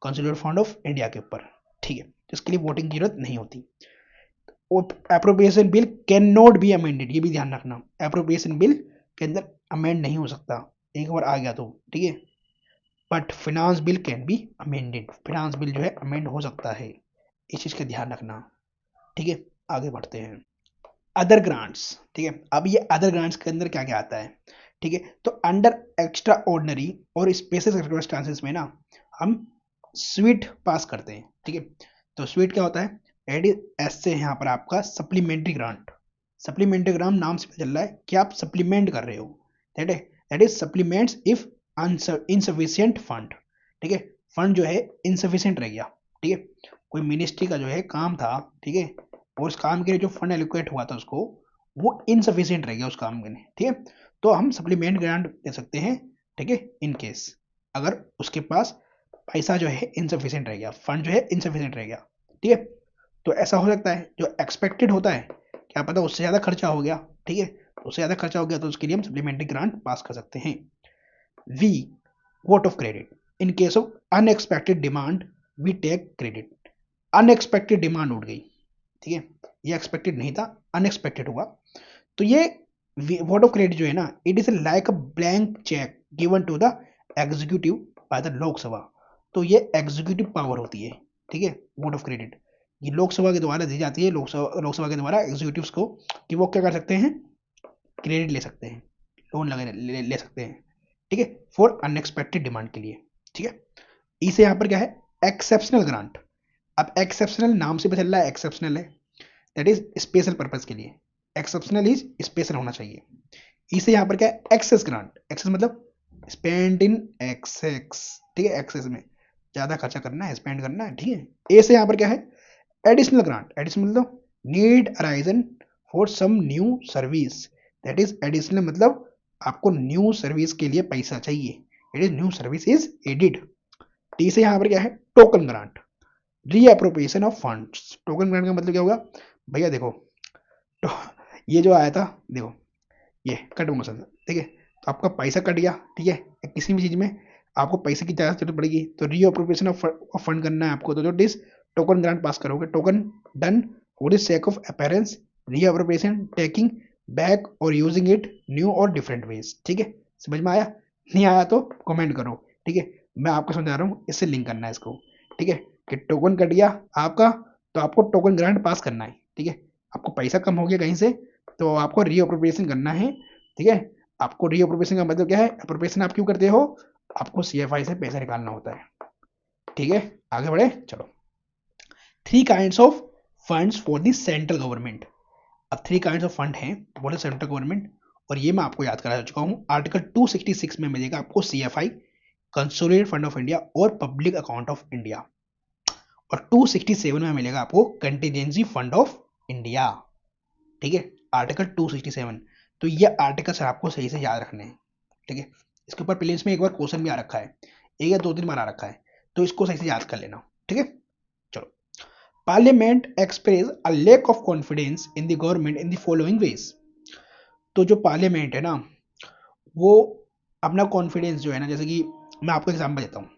कंसोलिडेटेड फंड ऑफ इंडिया के ऊपर। ठीक है, तो इसके लिए वोटिंग की जरूरत नहीं होती। Appropriation bill can not be amended, ये भी ध्यान रखना, एप्रोप्रिएशन बिल के अंदर अमेंड नहीं हो सकता एक बार आ गया तो। ठीक है, but finance bill can be amended, finance bill जो है अमेंड हो सकता है, इस चीज का ध्यान रखना। ठीक है, आगे बढ़ते हैं। Other grants. ठीक है, अब ये अदर ग्रांट्स के अंदर क्या क्या आता है? ठीक है, तो अंडर एक्स्ट्रा ऑर्डिनरी और स्पेशल सर्कमस्टांसेस में ना हम स्वीट पास करते हैं। ठीक है, तो स्वीट क्या होता है? एड एस से यहाँ पर आपका सप्लीमेंट्री ग्रांट। सप्लीमेंट्री ग्रांट नाम से पता चल रहा है कि आप सप्लीमेंट कर रहे हो। दैट है, that is supplements if insufficient fund. ठीक है, फंड जो है इनसफिशियंट रह गया। ठीक है, कोई मिनिस्ट्री का जो है काम था, ठीक है, और उस काम के लिए जो फंड एलोकेट हुआ था उसको, वो इनसफिशियंट रह गया उस काम के लिए। ठीक है, तो हम सप्लीमेंट ग्रांट दे सकते हैं। ठीक है, इन केस अगर उसके पास पैसा जो है इनसफिशियंट रह गया, फंड जो है इनसफिशियंट रह गया। ठीक है, तो ऐसा हो सकता है जो एक्सपेक्टेड होता है, क्या पता उससे ज़्यादा खर्चा हो गया। ठीक है, तो उससे ज़्यादा खर्चा हो गया तो उसके लिए हम सप्लीमेंट्री ग्रांट पास कर सकते हैं। We vote of credit, in case of unexpected demand we take credit. Unexpected demand उठ गई, ठीक है, ये एक्सपेक्टेड नहीं था, अनएक्सपेक्टेड हुआ, तो ये वोट ऑफ क्रेडिट जो है ना, it is like a blank cheque given to the executive by the Lok Sabha. तो ये एग्जीक्यूटिव पावर होती है। ठीक है, वोट ऑफ क्रेडिट ये लोकसभा के द्वारा दी जाती है, लोकसभा के द्वारा एग्जीक्यूटिव्स को, कि वो क्या कर सकते हैं? क्रेडिट ले सकते हैं, लोन ले सकते हैं। ठीक है, फॉर अनएक्सपेक्टेड डिमांड के लिए। ठीक है, इसे यहाँ पर क्या है? Exceptional grant. अब एक्सेप्शनल नाम से पता चल रहा है एक्सेप्शनल है, दैट इज स्पेशल पर्पज के लिए, एक्सेप्शनल इज स्पेशल होना चाहिए। इसे यहाँ पर क्या है? Excess grant. एक्सेस मतलब स्पेंड इन एक्सेस। ठीक है, एक्सेस में ज्यादा खर्चा करना है, स्पेंड करना है। ठीक है, ए से यहाँ पर क्या है? Additional grant. एडिशनल मतलब need arisen for some new service, that is additional मतलब आपको न्यू सर्विस के लिए पैसा चाहिए, it is new service is added. टी से यहाँ पर क्या है? Token grant, reappropriation of funds. Token grant का मतलब क्या होगा भैया? देखो, तो ये जो आया था, देखो ये कट मोशन, ठीक है, तो आपका पैसा कट गया। ठीक है, किसी भी चीज में आपको पैसे की ज़्यादा जरूरत पड़ेगी तो रीअप्रोप्रिएशन ऑफ फंड करना है आपको, तो जो डिस टोकन ग्रांट पास करोगे, token done for the sake of appearance, reappropriation taking back और यूजिंग इट न्यू और डिफरेंट वेज। ठीक है, समझ में आया? नहीं आया तो कमेंट करो। ठीक है, मैं आपको समझा रहा हूँ, इससे लिंक करना है इसको। ठीक है, कि टोकन कट गया आपका, तो आपको टोकन ग्रांट पास करना है। ठीक है, आपको पैसा कम हो गया कहीं से, तो आपको रीअप्रोप्रिएशन करना है। ठीक है, आपको रीअप्रोप्रिएशन का मतलब क्या है? अप्रोप्रिएशन आप क्यों करते हो? आपको सीएफआई से पैसा निकालना होता है। ठीक है, आगे बढ़े, चलो। Three kinds of funds for the central government. अब थ्री काइंड्स ऑफ फंड हैं फॉर द सेंट्रल गवर्नमेंट, और ये मैं आपको याद करा चुका हूँ। आर्टिकल 266 में मिलेगा आपको CFI, consolidated fund of India और पब्लिक अकाउंट ऑफ इंडिया, और 267 में मिलेगा आपको कंटीजेंसी फंड ऑफ इंडिया। ठीक है, आर्टिकल 267। तो ये आर्टिकल सर आपको सही से याद रखने हैं। ठीक है, इसके ऊपर प्रीलिम्स में एक बार क्वेश्चन भी आ रखा है, एक या दो तीन बार आ रखा है, तो इसको सही से याद कर लेना। ठीक है, चलो। Parliament express a lack of confidence in the government in the following ways. तो जो पार्लियामेंट है ना, वो अपना कॉन्फिडेंस जो है ना, जैसे कि मैं आपको एग्जांपल देता हूँ,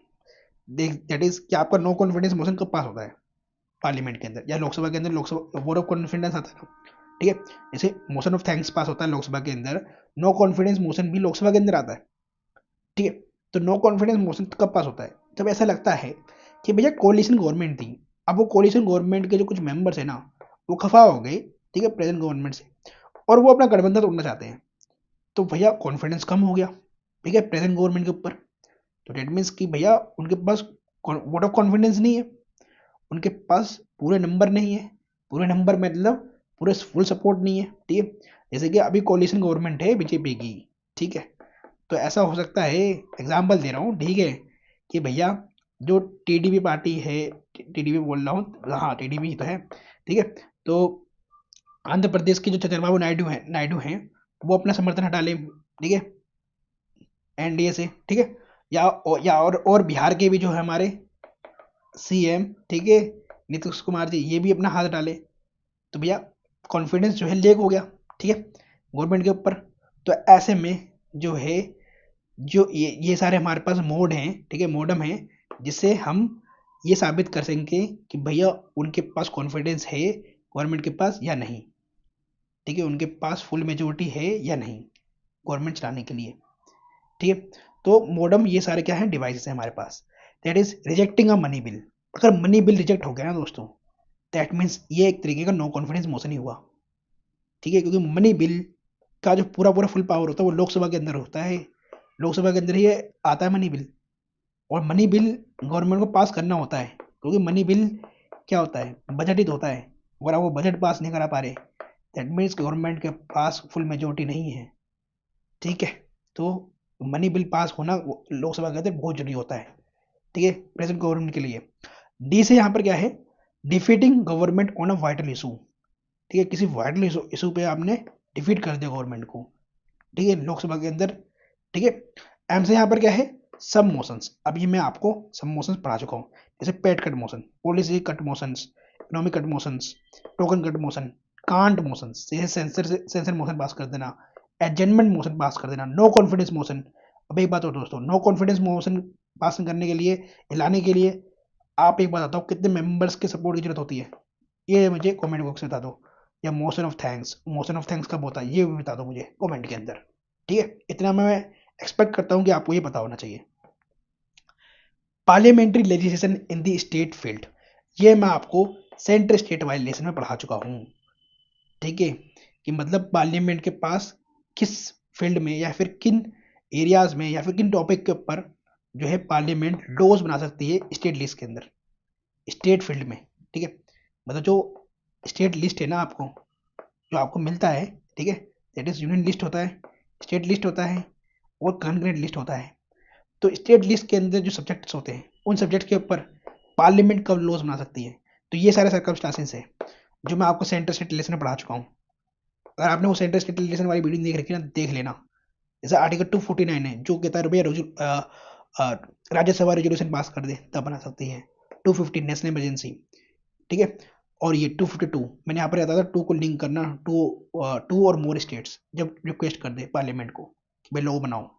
देख दैट इज कि आपका नो कॉन्फिडेंस मोशन कब पास होता है पार्लियामेंट के अंदर या लोकसभा के अंदर, लोकसभा वोट ऑफ कॉन्फिडेंस आता है ना। ठीक है, जैसे मोशन ऑफ थैंक्स पास होता है लोकसभा के अंदर, नो कॉन्फिडेंस मोशन भी लोकसभा के अंदर आता है। ठीक है, तो नो कॉन्फिडेंस मोशन कब पास होता है, जब ऐसा लगता है कि भैया कोलिशन गवर्नमेंट थी, अब वो कोलिशन गवर्नमेंट के जो कुछ मेंबर्स है ना, वो खफा हो गए, ठीक है, प्रेजेंट गवर्नमेंट से, और वो अपना गठबंधन तोड़ना चाहते हैं, तो भैया कॉन्फिडेंस कम हो गया, ठीक है, प्रेजेंट गवर्नमेंट के ऊपर। तो डेट मीन्स कि भैया उनके पास वोट ऑफ कॉन्फिडेंस नहीं है, उनके पास पूरे नंबर नहीं है, पूरे नंबर मतलब पूरे फुल सपोर्ट नहीं है। ठीक है, जैसे कि अभी कोलिशन गवर्नमेंट है बीजेपी की, ठीक है, तो ऐसा हो सकता है, एग्जाम्पल दे रहा हूँ, ठीक है, कि भैया जो टीडीपी पार्टी है, टीडीपी बोल रहा हूँ, हाँ टीडीपी तो है, ठीक है, तो आंध्र प्रदेश के जो चंद्रबाबू नायडू हैं वो अपना समर्थन हटा ले, ठीक है, एनडीए से, ठीक है, और बिहार के भी जो है हमारे सीएम, ठीक है, नीतीश कुमार जी, ये भी अपना हाथ डाले, तो भैया कॉन्फिडेंस जो है लेक हो गया, ठीक है, गवर्नमेंट के ऊपर। तो ऐसे में जो है, जो ये सारे हमारे पास मोड हैं, ठीक है, मोडम हैं, जिससे हम ये साबित कर सकेंगे कि भैया उनके पास कॉन्फिडेंस है गवर्नमेंट के पास या नहीं, ठीक है, उनके पास फुल मेजोरिटी है या नहीं गवर्नमेंट चलाने के लिए। ठीक है, तो मोडम ये सारे क्या है, डिवाइसेस है हमारे पास। That is rejecting a money bill. अगर मनी बिल रिजेक्ट हो गया ना दोस्तों, दैट मीन्स ये एक तरीके का नो कॉन्फिडेंस मोशन ही हुआ। ठीक है, क्योंकि मनी बिल का जो पूरा पूरा फुल पावर होता है वो लोकसभा के अंदर होता है, लोकसभा के अंदर ही आता है मनी बिल, और मनी बिल गवर्नमेंट को पास करना होता है, क्योंकि मनी बिल क्या होता है, बजटित होता है, अगर आप वो बजट पास नहीं करा पा रहे, दैट मीन्स गवर्नमेंट के पास फुल मेजोरिटी नहीं है। ठीक है, तो मनी बिल पास होना लोकसभा के अंदर बहुत जरूरी होता है, ठीक है, प्रेजेंट गवर्नमेंट के लिए। डी से यहाँ पर क्या है, defeating government on a vital issue. ठीक है, किसी वाइटल इशू पे आपने डिफीट कर दिया गवर्नमेंट को, ठीक है, लोकसभा के अंदर। ठीक है, एम से यहाँ पर क्या है, सब मोशंस। अब ये मैं आपको सब मोशंस पढ़ा चुका हूँ, जैसे पेट cut motion, policy cut motions, economic cut motions, token cut motion, कांट मोशंस, जैसे सेंसर मोशन पास कर देना, एडजमेंट मोशन पास कर देना, नो कॉन्फिडेंस मोशन। अब एक बात और दोस्तों, नो कॉन्फिडेंस मोशन पास करने के लिए, हिलाने के लिए, आप एक बात बताओ कितने मेंबर्स के सपोर्ट की जरूरत होती है, ये मुझे कमेंट बॉक्स में बता दो। या मोशन ऑफ थैंक्स कब होता है, ये भी बता दो मुझे कमेंट के अंदर। ठीक है, इतना मैं एक्सपेक्ट करता हूँ कि आपको ये पता होना चाहिए। पार्लियामेंट्री लेजिस्लेशन इन दी स्टेट फील्ड, ये मैं आपको सेंट्रल स्टेट वाइज लेसन में पढ़ा चुका हूँ। ठीक है, कि मतलब पार्लियामेंट के पास किस फील्ड में या फिर किन एरियाज में या फिर किन टॉपिक के ऊपर जो है पार्लियामेंट लॉज बना सकती है स्टेट लिस्ट के अंदर, स्टेट फील्ड में। ठीक है, मतलब जो स्टेट लिस्ट है ना आपको, जो आपको मिलता है, ठीक है, दैट इज यूनियन लिस्ट होता है, स्टेट लिस्ट होता है, और कॉन्करेंट लिस्ट होता है। तो स्टेट लिस्ट के अंदर जो सब्जेक्ट्स होते हैं, उन सब्जेक्ट के ऊपर पार्लियामेंट कब लॉज बना सकती है, तो ये सारे सर्कमस्टांसेस है जो मैं आपको सेंट्रल स्टेट रिलेशन में पढ़ा चुका हूँ। अगर आपने वो सेंट्रल स्टेट रिलेशन वाली वीडियो देख रखी है ना, देख लेना। जैसे आर्टिकल 249 है जो कहता है भैया राज्यसभा रेजोल्यूशन पास कर दे तब बना सकती है। 250 नेशनल इमरजेंसी, ठीक है, और ये 252 मैंने यहाँ पर बताया था, टू को लिंक करना, टू और मोर स्टेट्स जब रिक्वेस्ट कर दे पार्लियामेंट को कि भाई लॉ बनाओ,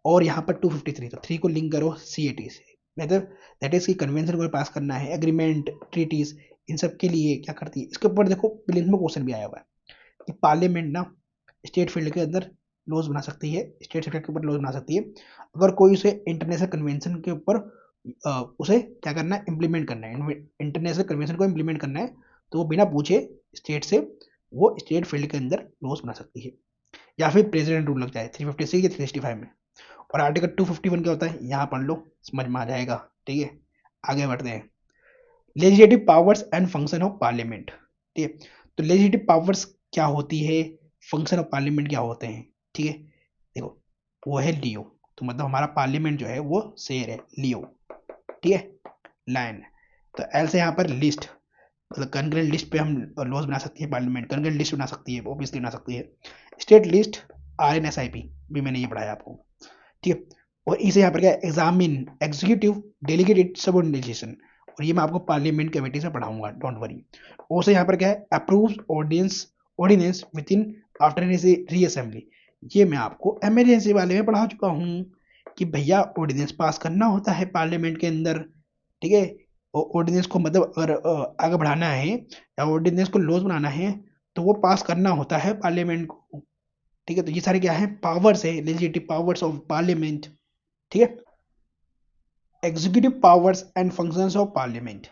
और यहाँ पर 253 तो 3 को लिंक करो सीएटी से, मतलब दैट इज की कन्वेंशन को पास करना है, एग्रीमेंट, ट्रीटीज, इन सब के लिए क्या करती है। इसके ऊपर देखो प्रीलिम्स में क्वेश्चन भी आया हुआ है कि पार्लियामेंट ना स्टेट फील्ड के अंदर लॉज बना सकती है, स्टेट सब्जेक्ट के ऊपर लॉज बना सकती है, अगर कोई उसे इंटरनेशनल कन्वेंशन के ऊपर उसे क्या करना है, इम्प्लीमेंट करना है, इंटरनेशनल कन्वेंशन को इम्प्लीमेंट करना है, तो वो बिना पूछे स्टेट से वो स्टेट फील्ड के अंदर लॉज बना सकती है, या फिर प्रेसिडेंट रूल लग जाए 356 या 365 में। और आर्टिकल 251 क्या होता है, यहाँ पढ़ लो समझ में आ जाएगा। ठीक है, आगे बढ़ते हैं। Legislative powers and function of parliament. ठीक है, तो लेजिस्लेटिव पावर्स क्या होती है, फंक्शन ऑफ पार्लियामेंट क्या होते हैं। ठीक है, देखो वो है लियो, तो मतलब हमारा पार्लियामेंट जो है वो शेर है, लियो। ठीक है, लाइन। तो एल से यहाँ पर लिस्ट, मतलब कंकरेंट लिस्ट पे हम लॉज बना सकती है पार्लियामेंट, कंकरेंट लिस्ट बना सकती है, ऑब्वियसली बना सकती है। स्टेट लिस्ट, RNSIP भी मैंने ये पढ़ाया आपको। ठीक है, और इसे यहाँ पर क्या, एग्जामिन एक्जीक्यूटिव डेलीगेटेड सबऑर्डिनेशन, और ये मैं आपको पार्लियामेंट कमेटी से पढ़ाऊंगा, डोंट वरी। और से यहाँ पर क्या है, approve ordinance ordinance within after reassembly, ये मैं आपको एमरजेंसी वाले में पढ़ा चुका हूँ कि भैया ऑर्डिनेंस पास करना होता है पार्लियामेंट के अंदर। ठीक है, ऑर्डिनेंस को मतलब अगर आगे बढ़ाना है या ऑर्डिनेंस को लॉज बनाना है तो वो पास करना होता है पार्लियामेंट को। ठीक है, तो ये सारे क्या है, पावर्स है, लेजिस्लेटिव पावर्स ऑफ पार्लियामेंट। ठीक है, executive powers and functions of parliament.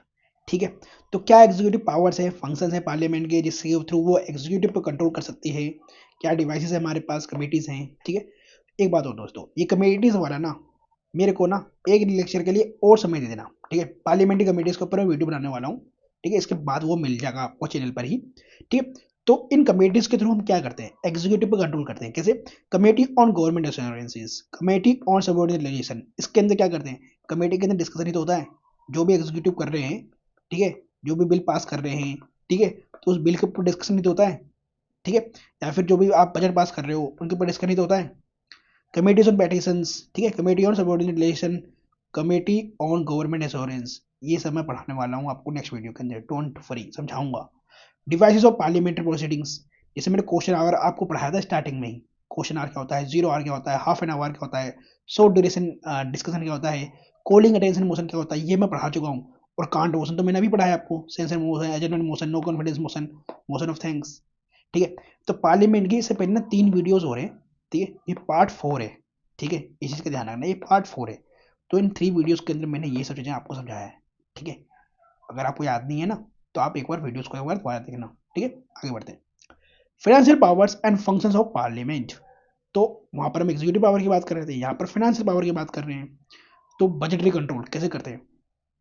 ठीक है, तो क्या एग्जीक्यूटिव पावर्स है, फंक्शंस है पार्लियामेंट के जिसके थ्रू वो एग्जीक्यूटिव पर कंट्रोल कर सकती है, क्या डिवाइसेस है हमारे पास, कमेटीज हैं। ठीक है, एक बात और दोस्तों, ये कमेटीज वाला ना मेरे को ना एक लेक्चर के लिए और समय दे देना। ठीक है, पार्लियामेंट्री कमेटीज के ऊपर मैं वीडियो बनाने वाला हूँ। ठीक है, इसके बाद वो मिल जाएगा आपको चैनल पर ही। ठीक है, तो इन कमेटीज के थ्रू हम क्या करते हैं, एग्जीक्यूटिव पर कंट्रोल करते हैं। कैसे, committee on government assurances, committee on subordinate legislation, इसके अंदर क्या करते हैं, कमेटी के अंदर डिस्कशन ही तो होता है, जो भी एग्जीक्यूटिव कर रहे हैं। ठीक है, जो भी बिल पास कर रहे हैं, ठीक है, तो उस बिल के ऊपर डिस्कशन ही तो होता है। ठीक है, या फिर जो भी आप बजट पास कर रहे हो उनके ऊपर डिस्कशन ही तो होता है। कमेटीज ऑन पेटिशंस, ठीक है, committee on subordinate legislation, committee on government assurance, ये सब मैं पढ़ाने वाला हूँ आपको नेक्स्ट वीडियो के अंदर, डोंट वरी, समझाऊंगा। डिवाइसेस ऑफ पार्लियामेंट्री प्रोसीडिंग्स, जैसे मैंने क्वेश्चन आवर आपको पढ़ाया था स्टार्टिंग में ही, क्वेश्चन आवर क्या होता है, 0 आवर क्या होता है, हाफ एन आवर क्या होता है, शॉर्ट ड्यूरेशन डिस्कशन क्या होता है, कॉलिंग अटेंशन मोशन क्या होता है, ये मैं पढ़ा चुका हूँ। और कांट मोशन तो मैंने अभी पढ़ाया आपको, censure motion, adjournment motion, no confidence motion, motion of thanks. ठीक है, तो पार्लियामेंट की इससे पहले ना 3 वीडियोस हो रहे हैं। ठीक है, ये पार्ट 4 है। ठीक है, इस चीज़ का ध्यान रखना, ये पार्ट 4 है। तो इन 3 वीडियोस के अंदर मैंने ये सब चीज़ें आपको समझाया है। ठीक है, अगर आपको याद नहीं है ना तो आप एक बार वीडियोस को एक बार दोबारा देखना। ठीक है, आगे बढ़ते हैं। Financial powers and functions of parliament, तो वहां पर हम एग्जीक्यूटिव पावर की बात कर रहे थे, यहाँ पर फाइनेंशियल पावर की बात कर रहे हैं। तो बजटरी कंट्रोल कैसे करते हैं,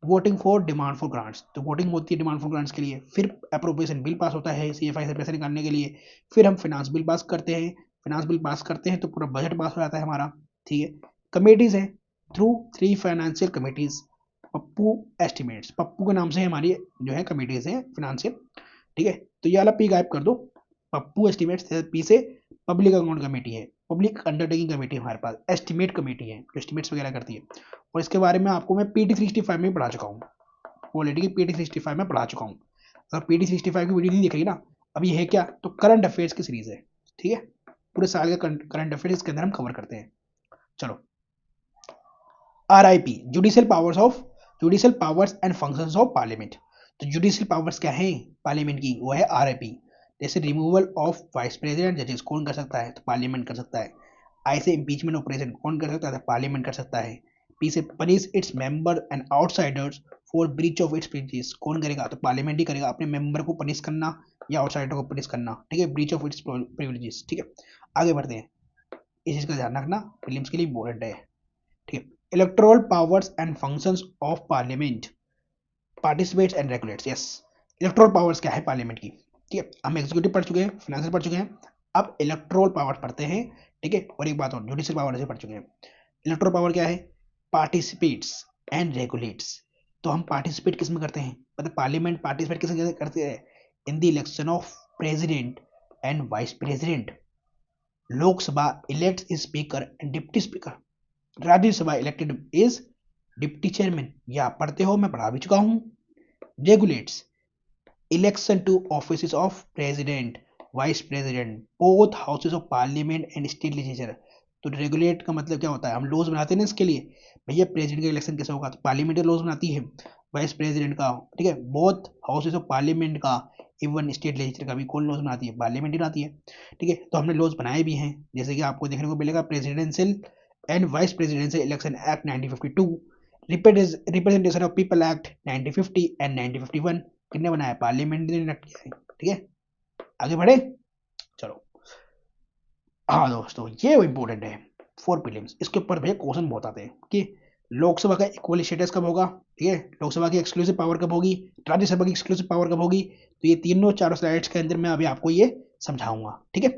voting for demand for grants, तो वोटिंग होती है डिमांड फॉर ग्रांट्स के लिए, फिर अप्रोप्रिएशन बिल पास होता है CFI से पैसे निकालने के लिए, फिर हम फाइनेंस बिल पास करते हैं, फाइनेंस बिल पास करते हैं तो पूरा बजट पास हो जाता है हमारा। ठीक है, कमेटीज है, through 3 financial committees, Pappu estimates, Pappu के नाम से हमारी जो है कमेटीज हैं फाइनेंशियल। ठीक है, तो ये वाला पी गायब कर दो, पप्पू एस्टिमेट्स, पी से पब्लिक अकाउंट कमेटी है, पब्लिक अंडरटेकिंग कमेटी हमारे पास, एस्टिमेट कमेटी है जो एस्टिमेट्स वगैरह करती है। और इसके बारे में आपको मैं PT 365 में पढ़ा चुका हूँ, ऑलरेडी PT 365 में पढ़ा चुका हूँ। अगर PT 365 की वीडियो नहीं दिख रही ना, अब ये है क्या, तो करंट अफेयर्स की सीरीज है। ठीक है, पूरे साल का करंट अफेयर्स इसके अंदर हम कवर करते हैं। चलो, RIP, judicial powers and functions of parliament. तो जुडिशियल पावर्स क्या है पार्लियामेंट की, वो है RIP। जैसे रिमूवल ऑफ वाइस प्रेसिडेंट जजेस कौन कर सकता है, तो पार्लियामेंट कर सकता है। आई से इम्पीचमेंट ऑपरेशन कौन कर सकता है, तो पार्लियामेंट कर सकता है। पी से punish its member and outsiders for breach of its privileges कौन करेगा, तो पार्लियामेंट ही करेगा, अपने मेंबर को पनिश करना या आउटसाइडर को पनिश करना। ठीक है, ब्रीच ऑफ इट्स प्रिविलेजेस। ठीक है, आगे बढ़ते हैं, इस चीज का ध्यान रखना, फिल्म्स के लिए इंपॉर्टेंट है। ठीक है, electoral powers and functions of parliament, participates and regulates. Yes, electoral powers क्या है पार्लियामेंट की। ठीक है, हम एग्जीक्यूटिव पढ़ चुके हैं, फाइनेंशियल पढ़ चुके हैं, अब इलेक्टोरल पावर्स पढ़ते हैं। ठीक है, और एक बात और, जुडिशियल पावर से पढ़ चुके हैं। इलेक्टोरल पावर क्या है, पार्टिसिपेट्स एंड रेगुलेट्स। तो हम पार्टिसिपेट किस में करते हैं, मतलब पार्लियामेंट पार्टिसिपेट किस में करते हैं, in the election of president and vice president. Lok Sabha elects speaker and deputy speaker, Rajya Sabha elected is deputy chairman, या पढ़ते हो, मैं पढ़ा भी चुका हूं। Regulates election to office of president vice president both houses of parliament and state legislature. तो रेगुलेट का मतलब क्या होता है, हम लॉज बनाते हैं ना इसके लिए, भैया प्रेसिडेंट का इलेक्शन कैसे होगा, तो पार्लियामेंट लॉज बनाती है, वाइस प्रेसिडेंट का, ठीक है, बोथ हाउसेज ऑफ पार्लियामेंट का, इवन स्टेट लेजिस्लेचर का भी कौन लॉज बनाती है, पार्लियामेंट ही बनाती है। ठीक है, तो हमने लॉज बनाए भी हैं, जैसे कि आपको देखने को मिलेगा presidential and vice presidential election act 1952, representation of people act 1950 and 1951 किसने बनाया, पार्लियामेंट ने इनेक्ट किया है। ठीक है, आगे बढ़े, चलो। हाँ दोस्तों, ये वो इंपॉर्टेंट है फॉर प्रीलिम्स, इसके ऊपर भैया क्वेश्चन बहुत आते हैं कि लोकसभा का इक्वल स्टेटस कब होगा, ठीक है, लोकसभा की एक्सक्लूसिव पावर कब होगी, राज्यसभा की एक्सक्लूसिव पावर कब होगी। तो ये तीनों चारों स्लाइड्स के अंदर मैं अभी आपको ये समझाऊंगा, ठीक है।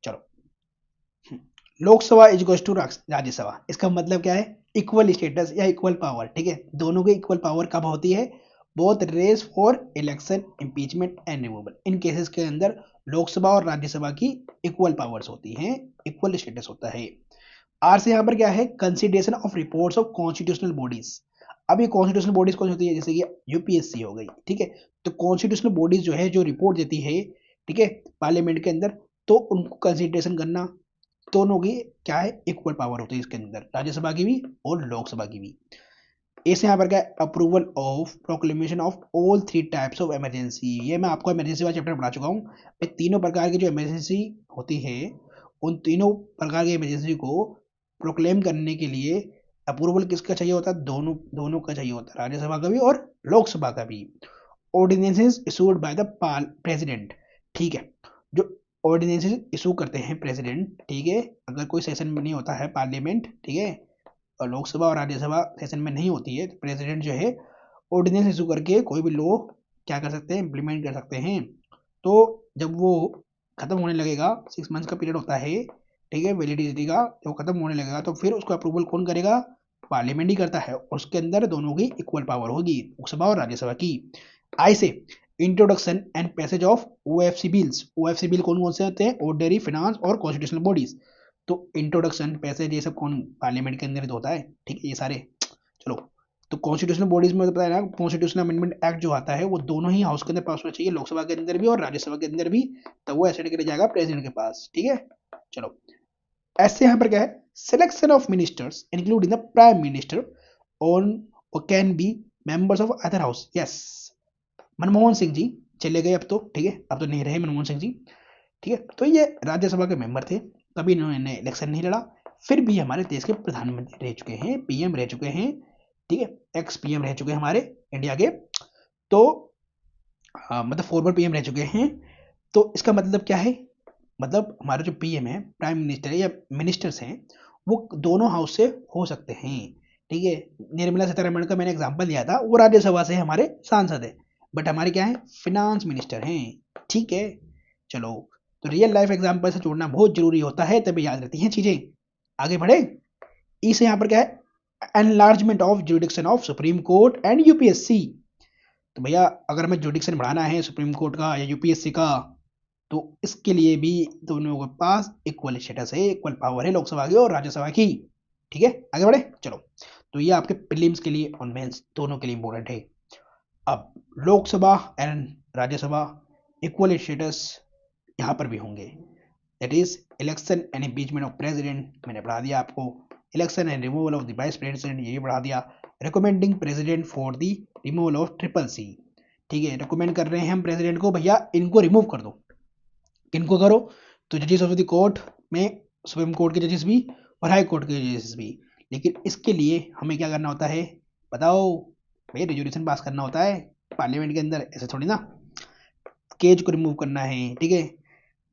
चलो, Lok Sabha is equal to Rajya Sabha, इसका मतलब क्या है, इक्वल स्टेटस या इक्वल पावर, ठीक है। दोनों की इक्वल पावर कब होती है, both race for election, impeachment and removal, in cases के अंदर लोकसभा और राज्यसभा की इक्वल पावर्स होती हैं, इक्वल स्टेटस होता है। आर से यहाँ पर क्या है, consideration of reports of constitutional bodies. अब ये कॉन्स्टिट्यूशनल बॉडीज कौन सी होती है, जैसे कि यूपीएससी हो गई, ठीक है। तो कॉन्स्टिट्यूशनल बॉडीज जो है, जो रिपोर्ट देती है, ठीक है, पार्लियामेंट के अंदर, तो उनको कंसिडरेशन करना, दोनों की क्या है, इक्वल पावर होती है इसके अंदर, राज्यसभा की भी और लोकसभा की भी। इसे यहाँ पर क्या है, approval of proclamation of all three types of emergency. ये मैं आपको इमरजेंसी वाला चैप्टर पढ़ा चुका हूँ। ये तीनों प्रकार की जो इमरजेंसी होती है, उन तीनों प्रकार की इमरजेंसी को प्रोक्लेम करने के लिए अप्रूवल किसका चाहिए होता है, दोनों दोनों का चाहिए होता है, राज्यसभा का भी और लोकसभा का भी। Ordinances issued by the president, ठीक है, जो ऑर्डिनेंसेस इशू करते हैं प्रेसिडेंट, ठीक है, अगर कोई सेशन में नहीं होता है पार्लियामेंट, ठीक है, और लोकसभा और राज्यसभा सेशन में नहीं होती है, तो प्रेसिडेंट जो है ऑर्डिनेंस इशू करके कोई भी लॉ क्या कर सकते हैं, इम्प्लीमेंट कर सकते हैं। तो जब वो खत्म होने लगेगा, 6 मंथ्स का पीरियड होता है, ठीक है, वैलिडिटी का, जब खत्म होने लगेगा तो फिर उसको अप्रूवल कौन करेगा, पार्लियामेंट ही करता है, और उसके अंदर दोनों की इक्वल पावर होगी, लोकसभा और राज्यसभा की। आई से introduction and passage of OFC bills. OFC bill कौन कौन से होते हैं, ऑर्डिनरी, फाइनेंस और कॉन्स्टिट्यूशनल बॉडीज। तो इंट्रोडक्शन, पैसेज, ये सब कौन पार्लियामेंट के अंदर ही तो होता है, ठीक है, ये सारे। चलो, तो कॉन्स्टिट्यूशनल बॉडीज में तो पता है ना, कॉन्स्टिट्यूशनल अमेंडमेंट एक्ट जो आता है वो दोनों ही हाउस के अंदर पास होना चाहिए, लोकसभा के अंदर भी और राज्यसभा के अंदर भी, तब वो ऐसे के जाएगा प्रेसिडेंट के पास, ठीक है। चलो, ऐसे यहाँ पर क्या है, selection of ministers including the prime minister on can be members of other house. Yes, Manmohan Singh ji चले गए अब तो, ठीक है, अब तो नहीं रहे मनमोहन सिंह जी, ठीक है। तो ये राज्यसभा के मेंबर थे, कभी इन्होंने इलेक्शन नहीं लड़ा, फिर भी हमारे देश के प्रधानमंत्री रह चुके हैं, पीएम रह चुके हैं, ठीक है, एक्स पीएम रह चुके हैं हमारे इंडिया के। तो मतलब फॉर्मर पीएम रह चुके हैं। तो इसका मतलब क्या है, मतलब हमारे जो पीएम है, प्राइम मिनिस्टर है या मिनिस्टर्स हैं, वो दोनों हाउस से हो सकते हैं, ठीक है। निर्मला सीतारमण का मैंने एग्जांपल दिया था, वो राज्यसभा से हमारे सांसद है, बट हमारे क्या है, फिनांस मिनिस्टर हैं, ठीक है। चलो, तो रियल लाइफ एग्जांपल से जोड़ना बहुत जरूरी होता है, तभी याद रहती हैं चीजें। आगे बढ़े, इसे यहाँ पर क्या है, enlargement of जुडिक्शन of supreme court and UPSC. तो भैया अगर हमें जुडिक्शन बढ़ाना है सुप्रीम कोर्ट का या यूपीएससी का, तो इसके लिए भी दोनों के पास इक्वल स्टेटस है, इक्वल पावर है, लोकसभा की और राज्यसभा की, ठीक है। आगे बढ़े, चलो, तो ये आपके प्रीलिम्स के लिए और मेंस दोनों के लिए इंपॉर्टेंट है। अब Lok Sabha and Rajya Sabha equal status यहाँ पर भी होंगे, that is election and impeachment of president, मैंने पढ़ा दिया आपको, election and removal of the vice president, ये भी बढ़ा दिया, recommending president for the removal of triple C, ठीक है, रिकमेंड कर रहे हैं हम प्रेसिडेंट को, भैया इनको रिमूव कर दो, किनको करो, तो जजेस ऑफ द कोर्ट में सुप्रीम कोर्ट के जजेस भी और हाई कोर्ट के जजेस भी। लेकिन इसके लिए हमें क्या करना होता है, बताओ भैया, रेजोल्यूशन पास करना होता है पार्लियामेंट के अंदर, ऐसे थोड़ी ना, केज को रिमूव करना है, ठीक है।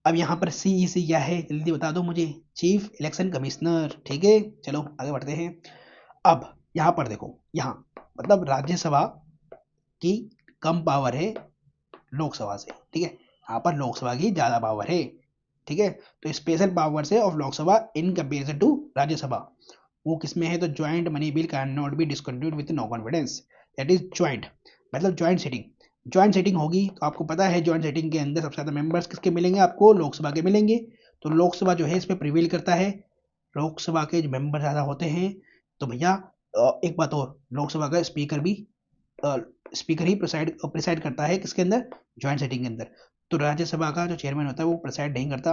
अब यहाँ पर सीईसी क्या है, जल्दी बता दो मुझे, चीफ इलेक्शन कमिश्नर, ठीक है। चलो आगे बढ़ते हैं। अब यहाँ पर देखो, यहाँ मतलब राज्यसभा की कम पावर है लोकसभा से, ठीक है, यहाँ पर लोकसभा की ज्यादा पावर है, ठीक है। तो स्पेशल पावर्स है of Lok Sabha in comparison to Rajya Sabha, वो किसमें है, तो joint money bill can not be discontinued with no confidence, that is joint, मतलब ज्वाइंट सीटिंग। ज्वाइंट सेटिंग होगी तो आपको पता है ज्वाइंट सेटिंग के अंदर सबसे ज़्यादा मेंबर्स किसके मिलेंगे, आपको लोकसभा के मिलेंगे। तो लोकसभा जो है इस पर प्रिवेल करता है, लोकसभा के जो मेंबर ज़्यादा होते हैं। तो भैया एक बात और, लोकसभा का स्पीकर भी स्पीकर ही प्रिसाइड करता है किसके अंदर, ज्वाइंट सेटिंग के अंदर। तो राज्यसभा का जो चेयरमैन होता है वो प्रिसाइड नहीं करता,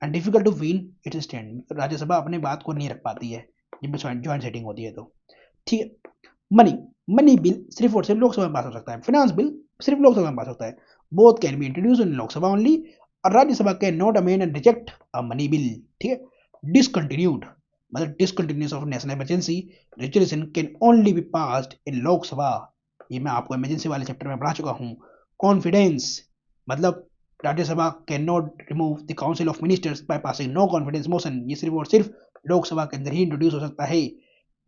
and difficult to win its stand, Rajya Sabha अपने बात को नहीं रख पाती है जब ज्वाइंट सेटिंग होती है तो, ठीक है। मनी मनी बिल सिर्फ और सिर्फ लोकसभा में पास हो सकता है, फाइनेंस बिल सिर्फ लोकसभा में पास होता है, both can be introduce in Lok Sabha only, और Rajya Sabha can not amend and reject a money bill, ठीक है। डिसकंटिन्यूड मतलब discontinues of national emergency resolution can only be passed in Lok Sabha, ये मैं आपको इमरजेंसी वाले चैप्टर में पढ़ा चुका हूँ। कॉन्फिडेंस मतलब Rajya Sabha can not remove the council of ministers by passing no confidence motion, ये सिर्फ और सिर्फ लोकसभा के अंदर ही इंट्रोड्यूस हो सकता है।